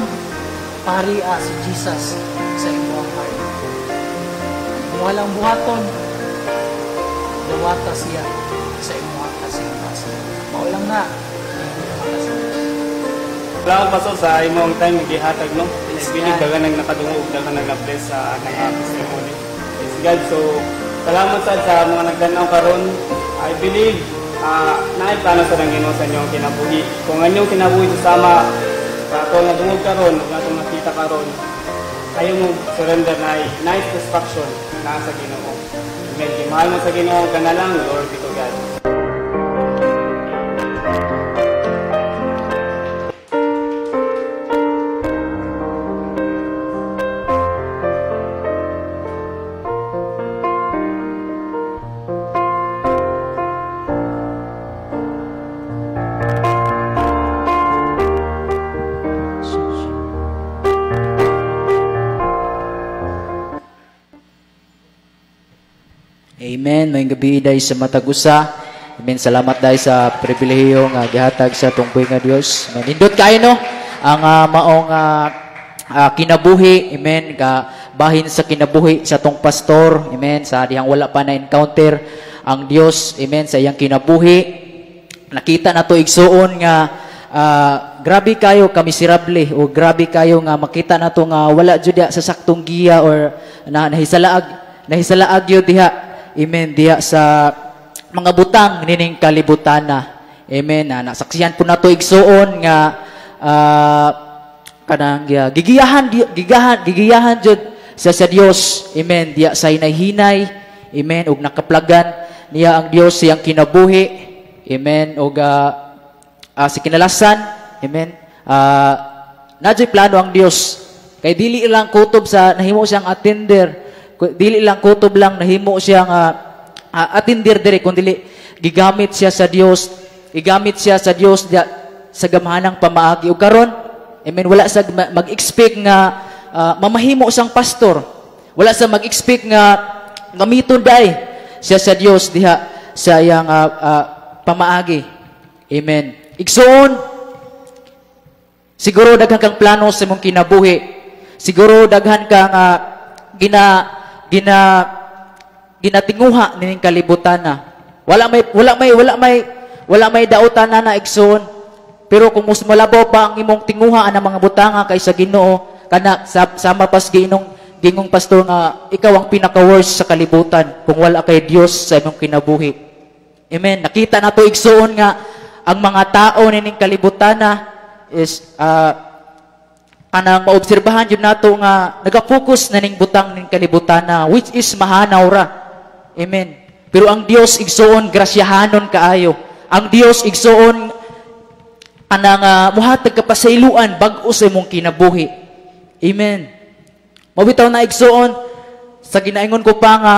paria si Jesus sa imong heart. Muha lang buhaton dawata siya sa imong kasing-kasing. Mao lang na. Salamat Pastor sa imong time gihatag, no? Pinig daga nang nakadungog daga nang na-bless sa anang testimony. Praise God. So salamat sa mga nagdanaw karon. I believe naay plano sa Ginoo sa inyong kinabuhi. Kung inyong kinabuhi sama sa ato nga dungog karon, nga atong nakita karon, ayaw mo surrender na nice satisfaction na sa Ginoo. Amen. Mahal mo sa Ginoo kanalang, Lord be to God. Amen. May gabi dahil sa matagusa. Amen. Salamat dahil sa pribilehiyo nga gihatag sa tungkoy nga Dios. Amen. Indot kayo no ang maong kinabuhi. Amen. Bahin sa kinabuhi sa tong pastor. Amen. Sa dihang wala pa na encounter ang Dios. Amen. Sa iyang kinabuhi. Nakita na to igsuon nga grabe kayo kamiserable o grabe kayo nga makita na to nga wala jud sa saktong giya or nahisalaag yun diha. Amen. Diya sa mga butang nining kalibutana. Amen. Nasaksihan po na to igsuon nga kanang gigiyahan jud sa Dios. Amen. Diya sa hinay-hinay. Amen. Ug nakaplagan niya ang Dios siyang kinabuhi. Amen. Ug sa kinalasan. Amen. Nadyo'y plano ang Dios. Kay dili lang kutob sa nahimo siyang attender. Dili lang kutob lang nahimo siyang attender dire kundi gigamit siya sa Dios. Igamit siya sa Dios sa gamhanang pamaagi ug karon. Amen. Wala sa mag-expect nga mamahimo sang pastor. Wala sa mag-expect nga gamiton day siya sa Dios diha sa iyang pamaagi. Amen. Igsoon, siguro daghan kang plano sa imong kinabuhi. Siguro daghan kang ginatinguha nining kalibutan na. Wala may dautan na igsoon. Pero kung mas malabaw pa ang imong tinguha ang mga butanga kaysa Ginoo, kana sama pas gingong pastor nga ikaw ang pinaka-worst sa kalibutan kung wala kay Dios sa imong kinabuhi. Amen. Nakita na to igsoon nga ang mga tao nining kalibutan na is kanang maobserbahan yun nato nga nagapokus na ning butang ning kalibutan na which is mahanaw ra. Amen. Pero ang Dios igsoon grasyahanon kaayo. Ang Dios igsoon kanang muhatag ka pasayloan bag-o sa imong kinabuhi. Amen. Mabitaw na igsuon sa ginaingon ko pa nga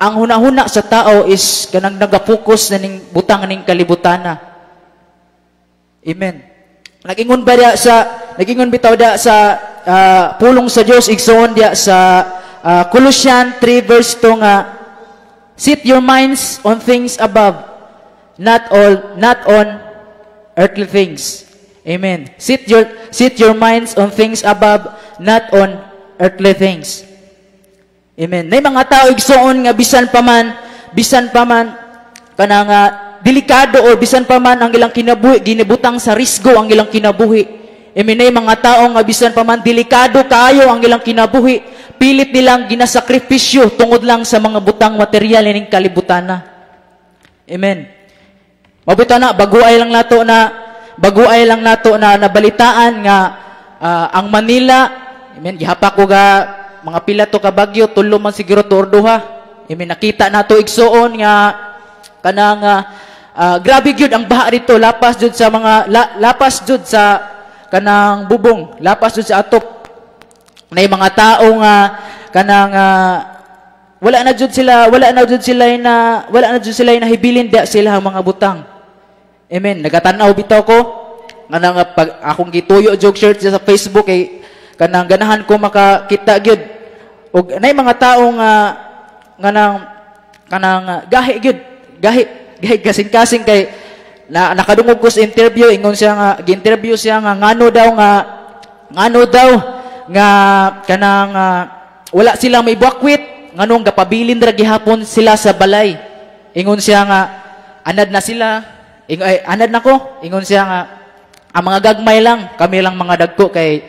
ang hunahuna sa tao is kanang nagapokus na ning butang ning kalibutana. Amen. Nagingon bitaw da sa pulong sa Dios igsuon dia sa Colossians 3 verse 2 nga set your minds on things above, not on earthly things. Amen. Set your minds on things above, not on earthly things. Amen. Nay mga tao igsuon nga bisan pa man kanang delikado or bisan pa man ang ilang kinabuhi ginibutang sa risgo ang ilang kinabuhi. Amen. Nay mga tao nga bisan pa man delikado kaayo ang ilang kinabuhi, pilit nilang ginasakripisyo tungod lang sa mga butang material ning kalibutana. Amen. Mabita na baguay lang nato na nabalitaan nga ang Manila, amen, gihapak ko ga mga pila to ka bagyo, tulo man siguro to or duha. Amen, nakita nato igsuon nga kanang grabe gyud ang baha dito, lapas jud sa kanang bubong, lapas jud sa atop. Nay mga tao nga kanang wala na jud sila na hibilin dia sila ang mga butang. Amen. Nagatanaw bitaw ko kanang pag akong gituyo joke shirt sa Facebook kay kanang ganahan ko makakita gyud og nay mga tao nga kanang gahi kasing-kasing kay nakadungog ko sa interview ingon siya nga gi-interview siya nga ngano daw nga kanang wala silang may buakwit nganong gapabilin ra gihapon sila sa balay. Ingon siya nga anad na sila anad na ko, ingon siya nga ang mga gagmay lang, kami lang mga dagko kay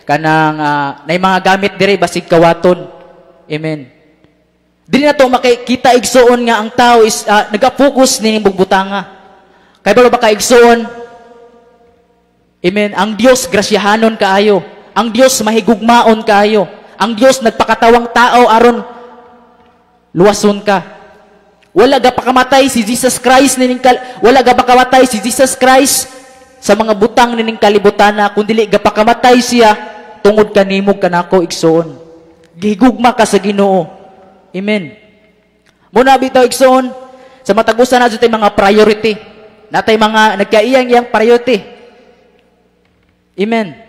kanang nay mga gamit dire basig kawaton. Amen. Dili na to makikita igsuon nga ang tao is nagapokus ning bugbutanga. Kay balo ba ka igsuon? Amen. Ang Dios grasyahanon kaayo. Ang Dios mahigugmaon kaayo. Ang Dios nagpakatawang tao aron luwason ka. Wala gapakamatay si Jesus Christ sa mga butang nining kalibutana kundi gapakamatay siya tungod kanimo kanako igsoon. Gihigugma ka sa Ginoo. Amen. Muna bitaw igsoon sa matagusan na jud mga priority. Natay mga nagkaiyang priority. Amen.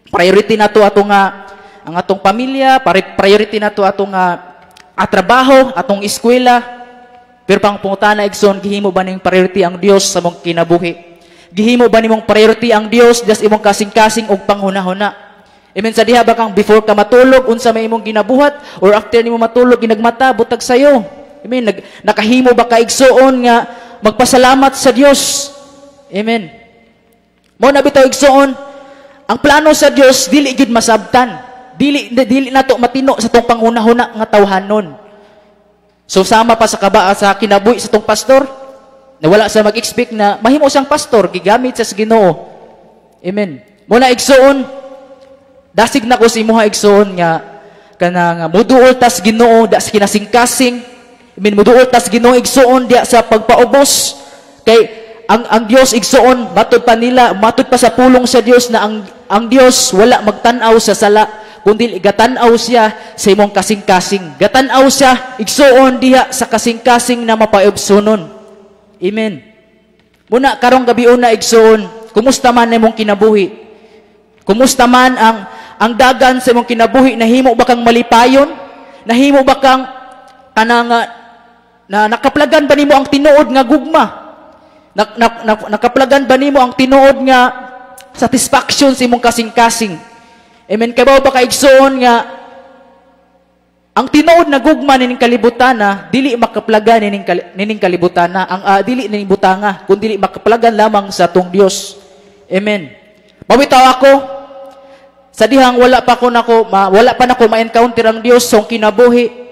Priority na to atong ang atong pamilya, priority na to atong trabaho, atong eskwela. Pero pang pungutana igsoon, gihimo ba ning priority ang Dios sa mong kinabuhi? Gihimo ba nimong priority ang Dios just imong kasing-kasing og panghuna-huna? Amen. Sa diha ba kang before ka matulog unsa may imong ginabuhat or after nimo matulog ginagmata butag sayo? Amen. Nakahimo ba ka igsoon nga magpasalamat sa Dios? Amen. Mo na bitaw igsoon, ang plano sa Dios dili gid masabtan. Dili nato matino sa tong panghuna-huna nga tawhanon. So sama pa sa kinabuhi sa tong pastor na wala sa mag-expect na mahimo siyang pastor gigamit sa Ginoo. Amen. Muna igsuon dasig na ko sa imuha igsuon nga kanang muduol tas Ginoo da sa kinasing-kasing. Amen. Muduol tas Ginoo igsuon dia sa pagpaubos kay ang Dios igsuon matud pa sa pulong sa Dios na ang Dios wala magtan-aw sa sala kundi gatan-aw siya sa imong kasing-kasing. Gatan-aw siya igsuon diha sa kasing-kasing na mapaubsonon. Amen. Muna karong gabi una igsuon, kumusta man imong kinabuhi? Kumusta man ang dagan sa imong kinabuhi? Nahimo ba kang malipayon? Nahimo ba kang na nakaplagan ba nimo ang tinuod nga gugma? Nakaplagan ba nimo ang tinuod nga satisfaction sa imong kasing-kasing? Amen. Kaya ba kaigsoon nga ang tinuod na gugma nining kalibutana dili makaplagan nining kalibutana ang dili nining butanga kundi dili makaplagan lamang sa atong Dios. Amen. Mawitaw ako sa dihang wala pa nako ma-encounter ang Dios sa kinabuhi.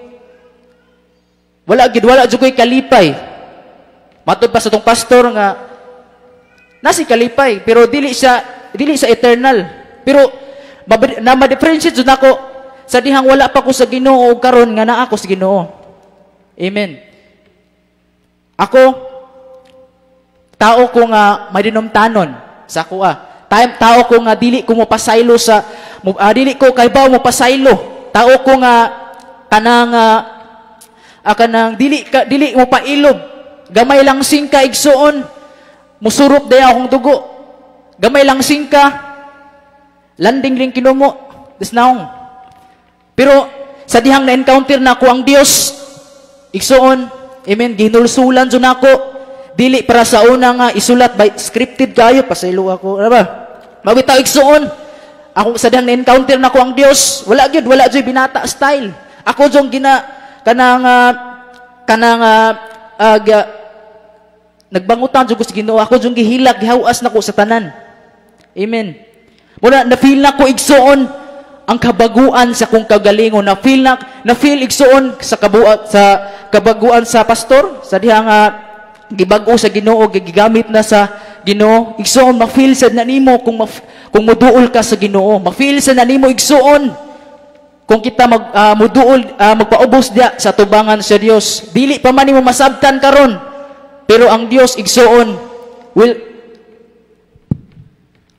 Wala jud koy kalipay. Matud pa sa tong pastor nga nasi kalipay pero dili sa eternal. Pero na ma-differentiate jud nako sa dihang wala pa ko sa Ginoo karon nga naa ko sa Ginoo. Amen. Ako tao ko nga madinumtanon sa ako tao ko nga dili ko mo pasaylo sa dili ko kay baw mo pasaylo. Tao ko nga kanang dili mo pailog. Gamay lang singka igsuon. Musurop day akong dugo. Gamay lang singka. Landing ring kinumo. Desnaong. Pero sa dihang na-encounter na ko ang Dios, igsuon, amen, ginulsulan dyan ako, dili para sa una nga isulat by scripted kayo, pasaylo ako, ano ba? Mabitaw igsuon, ako sa dihang na-encounter na ko ang Dios, wala dyan binata style. Ako dyan nagbangutan dyan ko sa Ginoo, ako dyan gihilag, gihawas na ko sa tanan. Amen. Muna, na-feel na ko igsuon, ang kabaguan sa kong kagalingon, na-feel igsuon sa kabaguan sa pastor, sa dihang gibago sa Ginoo, gigamit na sa Ginoo, igsuon, ma-feel sa nanimo kung muduol ka sa Ginoo, ma-feel sa nanimo igsuon, kung kita magpaubos dia sa tubangan sa Dios. Dili pa man nimo masabtan karon, pero ang Dios igsuon,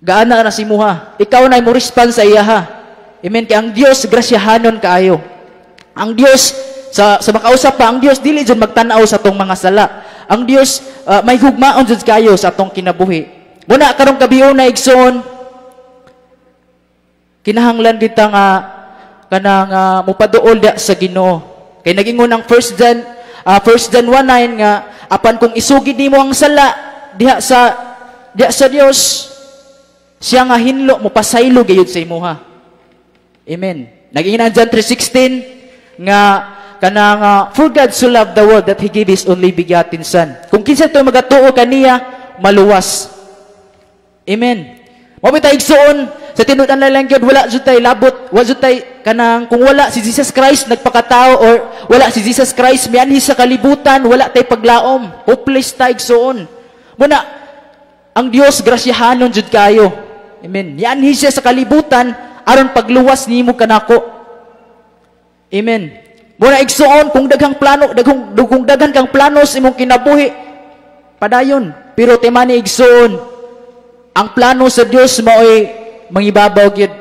gaana na si muha, ikaw na mo response sa iyaha. Amen. Kaya ang Diyos, grasyahanon kaayo. Ang Diyos, sa makausap pa, ang Diyos, dili dyan magtanaw sa tong mga sala. Ang Diyos, may hugmaon dyan kayo sa tong kinabuhi. Muna, karong kabiyo na igsoon, kinahanglan kita nga, kanang mupaduol da sa Ginoo. Kaya naging unang 1 John 1:9 nga, apan kung isugid nimo ang sala, diha sa Diyos, siya nga hinlo, mupasaylo gayud sa imuha. Amen. Naging John 3:16 nga kanang for God so loved the world that He gave His only begotten Son. Kung kinsa to magatuo kaniya, maluwas. Amen. Mabita igsuon sa tinud-an lang gyud wala jud tay labot, wa jud tay kanang kung wala si Jesus Christ nagpakatao or wala si Jesus Christ mianhi sa kalibutan, wala tay paglaom. Hopeless ta igsuon. Muna ang Dios grasyahanon jud kayo. Amen. Mianhi siya sa kalibutan aron pagluwas nimo kanako. Amen. Muna igsuon kung daghang plano, kung daghan kang plano sa imong kinabuhi, padayon. Pero timani igsuon, ang plano sa Dios maoy mangibabaw gyud.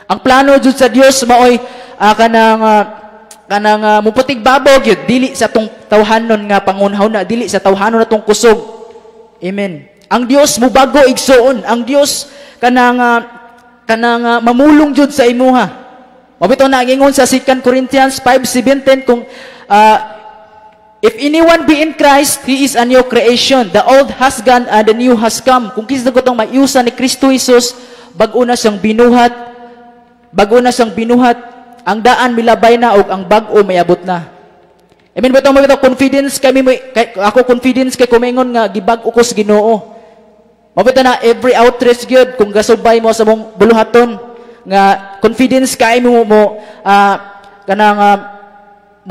Ang plano jud sa Dios maoy kanang muputig babaw gyud, dili sa tong tawhanon nga pangunahon na, dili sa tawhanon natong kusog. Amen. Ang Dios mubago igsuon, ang Dios kanang mamulong jud sa imuha. Mabito na gingon sa 2 Corinthians 5:17 kung if anyone be in Christ, he is a new creation. The old has gone and the new has come. Kung kinsa gutong maiusa ni Kristo Jesus, bag-o na siyang binuhat. Bag-o na siyang binuhat. Ang daan milabay na ug ang bag-o mayabot na. Amen. Bitaw mabito confidence ako confidence kay kumingon nga gibag-o ko sa Ginoo. Mabita na every outreach gyud kung gasubay mo sa mong buluhaton nga confidence kay mo mo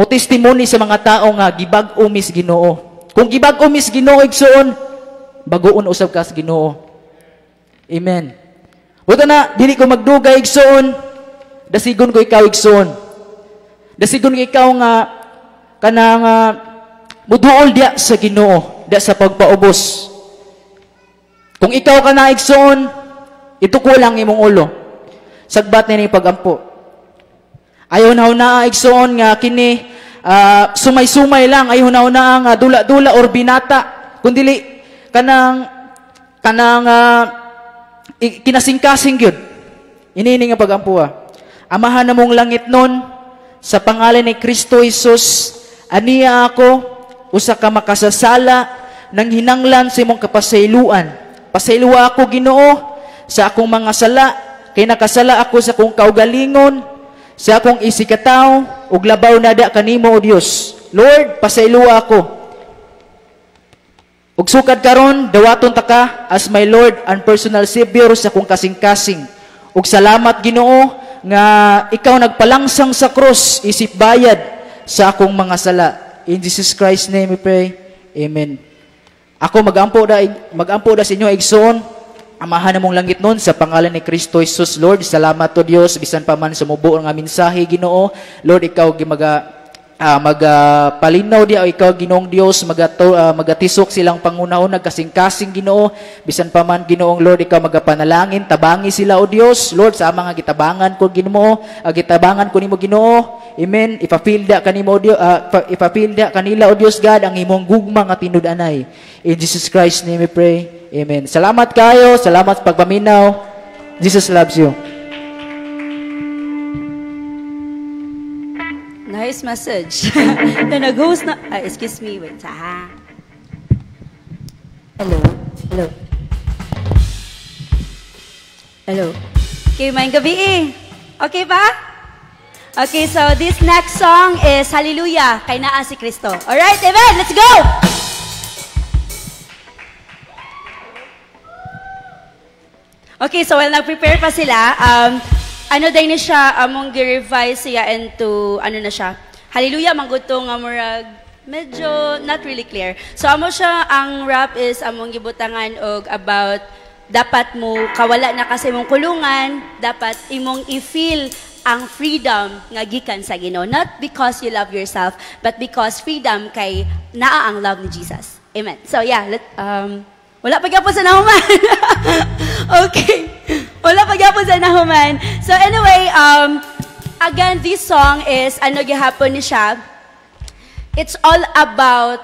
testimony sa mga tao nga gibag-o mis Ginoo. Kung gibag-o mis Ginoo igsuon, bagoon usab ka sa Ginoo. Amen. Buta na dili ko magdugay igsuon, dasigon ko ikaw igsuon. Dasigon ko ikaw nga kanang muduol dia sa Ginoo, dia sa pagpaubos. Kung ikaw ka na igsoon, ito ko lang imong ulo. Sagbat na ni pagampo. Ayaw na igsoon nga kini sumay-sumay lang, ayaw na nga dula-dula or binata. Kundili kanang kinasing-kasing gyud. Inini nga pagampo. Amahan na mong langit nun sa pangalan ni Kristo Jesus, aniya ako usa ka makasasala nang hinanglan sa imong kapasayloan. Pasayloa ako Ginoo sa akong mga sala, kay nakasala ako sa akong kaugalingon, sa akong isikataw, ug labaw nada kanimo o Dios. Lord, pasayloa ako. Ug sukad karon, dawaton ta ka as my Lord and personal Savior sa akong kasing-kasing. Ug salamat Ginoo nga ikaw nagpalangsang sa cross, isip bayad sa akong mga sala. In Jesus Christ's name we pray. Amen. Ako magampo da sa inyo igsoon. Amahan na mong langit nun sa pangalan ni Kristo Jesus. Lord, salamat to Dios bisan pa man sumubo nga mensahe Ginoo. Lord, ikaw magpalinaw di ikaw Ginoong Dios, magatisok silang pangunahon nagkasing-kasing Ginoo, bisan pa man Ginoong Lord ikaw magapanalangin, tabangi sila o Dios, Lord sa mga gitabangan ko Ginoo, gitabangan ko nimo Ginoo. Amen. Ipapilda kanimo Dios, ipapilda kanila o Dios God ang imong gugma nga tinud-anay. In Jesus Christ name we pray. Amen. Salamat kayo, salamat pagpaminaw. Jesus loves you. Nice message. Na nag-host na... excuse me, wait. Hello. Hello. Hello. Okay, maayong gabi eh. Okay ba? Okay, so this next song is Hallelujah, kay naa si Kristo. Alright, amen, let's go! Okay, so while nag-prepare pa sila, ano din na siya, among gi-revise siya into, ano na siya, Hallelujah, manggutong amurag, medyo not really clear. So amo siya, ang rap is among gibutangan og about, dapat mo kawala na kasi mong kulungan, dapat imong i-feel ang freedom nga gikan sa Ginoo. Not because you love yourself, but because freedom kay naa ang love ni Jesus. Amen. So yeah, wala pa gyapon sa nahuman. Okay. Wala pa gyapon sa nahuman. So anyway, again, this song is, ano gihapon ni siya, it's all about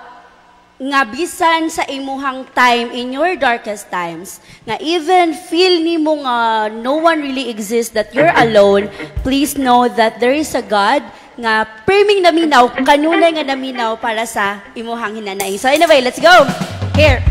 nga bisan sa imuhang time, in your darkest times, nga even feel nimo nga no one really exists, that you're alone, please know that there is a God nga priming naminaw, kanunay nga naminaw para sa imuhang hinanaing. So anyway, let's go. Here.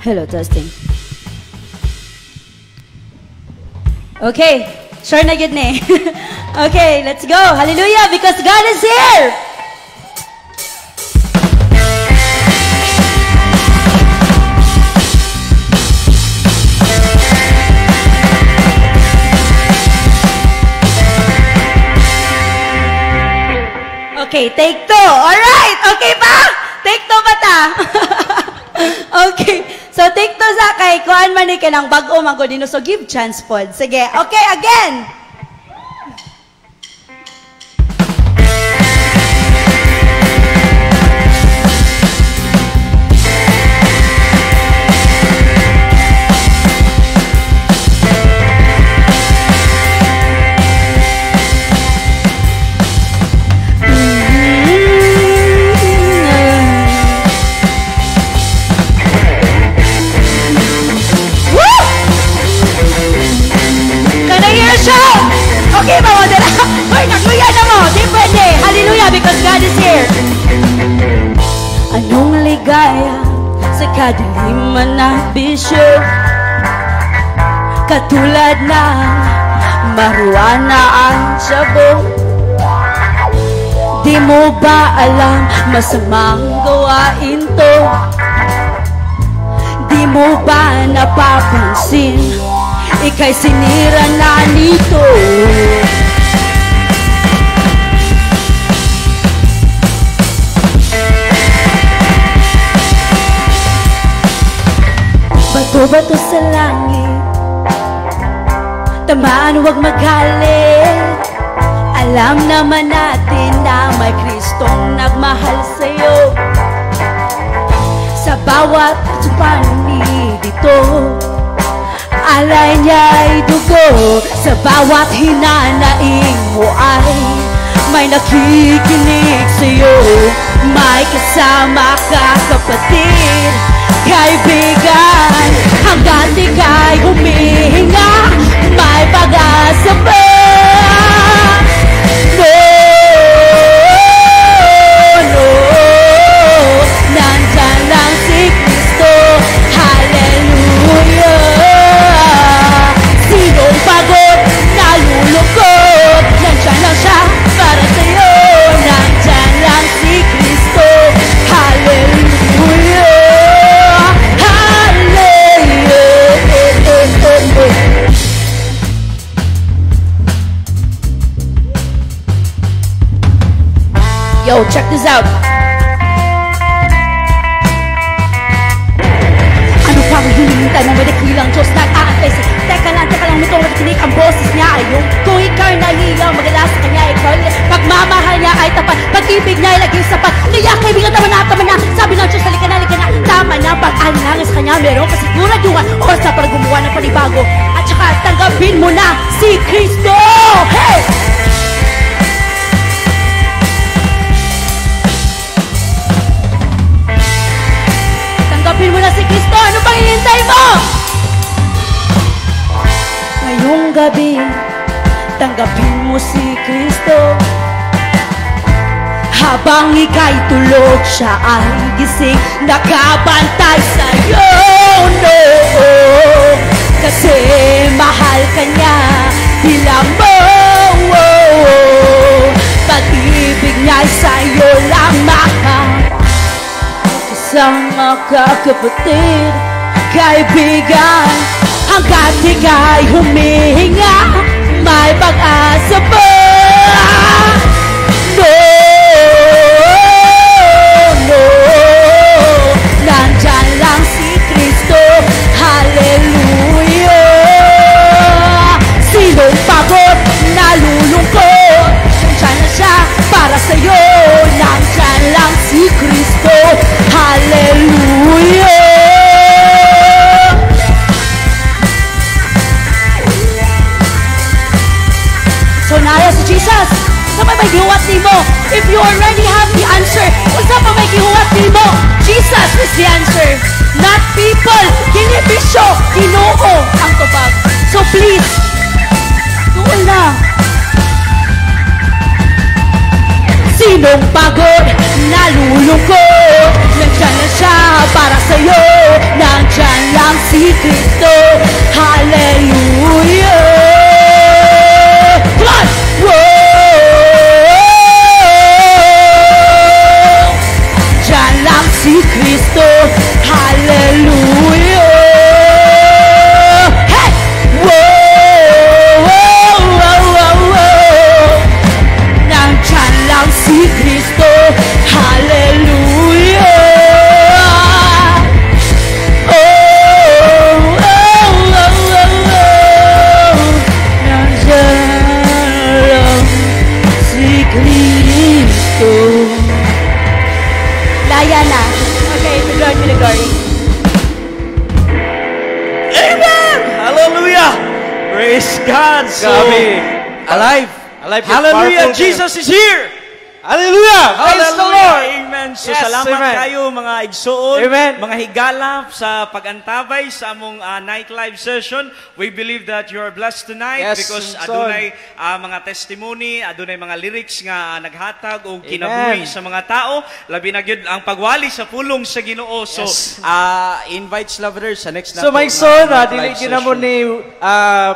Hello, testing. Okay, sure na good na. Okay, let's go. Hallelujah, because God is here. Okay, take two. Alright, okay pa? Take two ba ta? Okay. So, take to sa kay kuan man ni kanang bag-o man ko dino. So, give chance pod. Sige. Okay, again. Okay ba mo dala? Hoy, nagluya na mo. Di pwede. Hallelujah, because God is here. Anong ligaya sa kadiliman na bisyo, katulad ng marijuana ang sabong. Di mo ba alam masamang gawain to? Di mo ba napapansin ika'y sinira na nito? Bato-bato sa langit, tamaan huwag magalit. Alam naman natin na may Kristong nagmahal sa'yo. Sa bawat panig dito, alay niya'y dugo. Sa bawat hinanaing mo ay may nakikinig sa'yo. May kasama ka kapatid, kaibigan, hanggang di ka'y humihinga, may pag-asa pa. No, nandyan lang si Kristo. Hallelujah. Sinong pagod, nalulungkot, nandyan lang siya para sa'yo. Nandyan lang si Kristo. Hallelujah. Hallelujah. Yo, check this out. Ano pang hinihintay mo? May dakilang Diyos nag-aantay sa... Teka lang, ito makikinig ang boses niya ay yung kung ika'y nalilaw, magalas sa kanya ikaw. Pagmamahal niya ay tapat, pag-ibig niya ay laging sapat. Kaya kaibigan, tama na. Sabi ng Diyos, halika na. Tama na, pag-alinlangan sa kanya, meron kasiguraduhan oras na para gumawa ng panibago. At saka tanggapin mo na si Kristo! Hey! Tanggapin mo na si Kristo! Ano bang hihintay mo? Ngayong gabi, tanggapin mo si Kristo. Habang ika'y tulog, siya ay gising, nakabantay sa'yo, no. Kasi mahal ka niya, bilang mo. Pag-ibig niya'y sa'yo lang kasama ka, kapatid, kaibigan. Hanggat ika'y humihinga, may pag-asa pa. No, nandyan lang si Kristo. Hallelujah. Sinong pagod, nalulungkot, nandyan na siya para sa'yo. Nandyan lang si Kristo. Hallelujah. So naya si Jesus, sa may gihuwat nimo. If you already have the answer, kung sa may gihuwat nimo, Jesus is the answer. Not people, kini bisyo, Ginoo ang tubag. So please, tuol na. Sinong pagod, nalulungkot, nandyan na siya para sa'yo. Nandyan lang si Kristo. Hallelujah. Come on! Nandyan lang si Kristo. Hallelujah. Hey! Nandyan lang si Kristo. Hallelujah. Laya na. Okay, to God be the glory. Amen! Hallelujah! Praise God! So, alive. Hallelujah! Jesus is here! Hallelujah! Praise the Lord! Amen! So, Yes, salamat amen. kayo mga igsoon, Amen. mga higala sa pag-antabay sa among night live session. We believe that you are blessed tonight Yes, because son. adunay mga testimony, adunay mga lyrics nga naghatag o kinabuhi sa mga tao. Labi na gyud ang pagwali sa pulong sa Ginoo. So, Yes. invite lovers sa next So, Mike Son, dili gina mo ni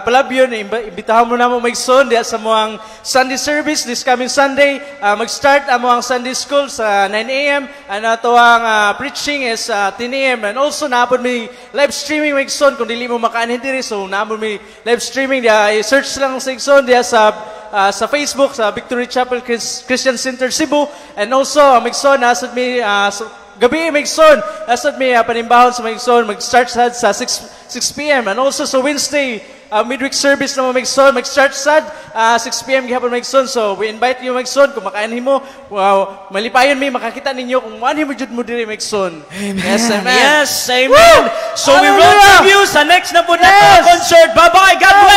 Palabyon, imbitahan mo na mo Mike Son diya sa moang Sunday service this coming Sunday. Mag-start ang moang Sunday school sa 9 a.m. and ato ang preaching is 10 a.m. And also naapod may live streaming Mike Son kung dili mo makaanhin diri. So, naapod may live streaming diya. I-search lang sa Mike Son diya sa Facebook, sa Victory Chapel Christian Center Cebu. And also, Mike Son, nasad may gabi Mike Son, nasad may panimbahon sa Mike Son. Mag-start sa 6 p.m. And also sa Wednesday, midweek service na Mike Son, mag-start sad 6 p.m. gihapon Mike Son. So we invite you Mike Son, kung makaanhin mo, malipayon may makakita ninyo kung maanhin mo jud mo diri Mike Son. Amen. Yes, amen. Yes, amen. Woo! So we Hallelujah! welcome you sa next na po na concert. Bye-bye. God bless.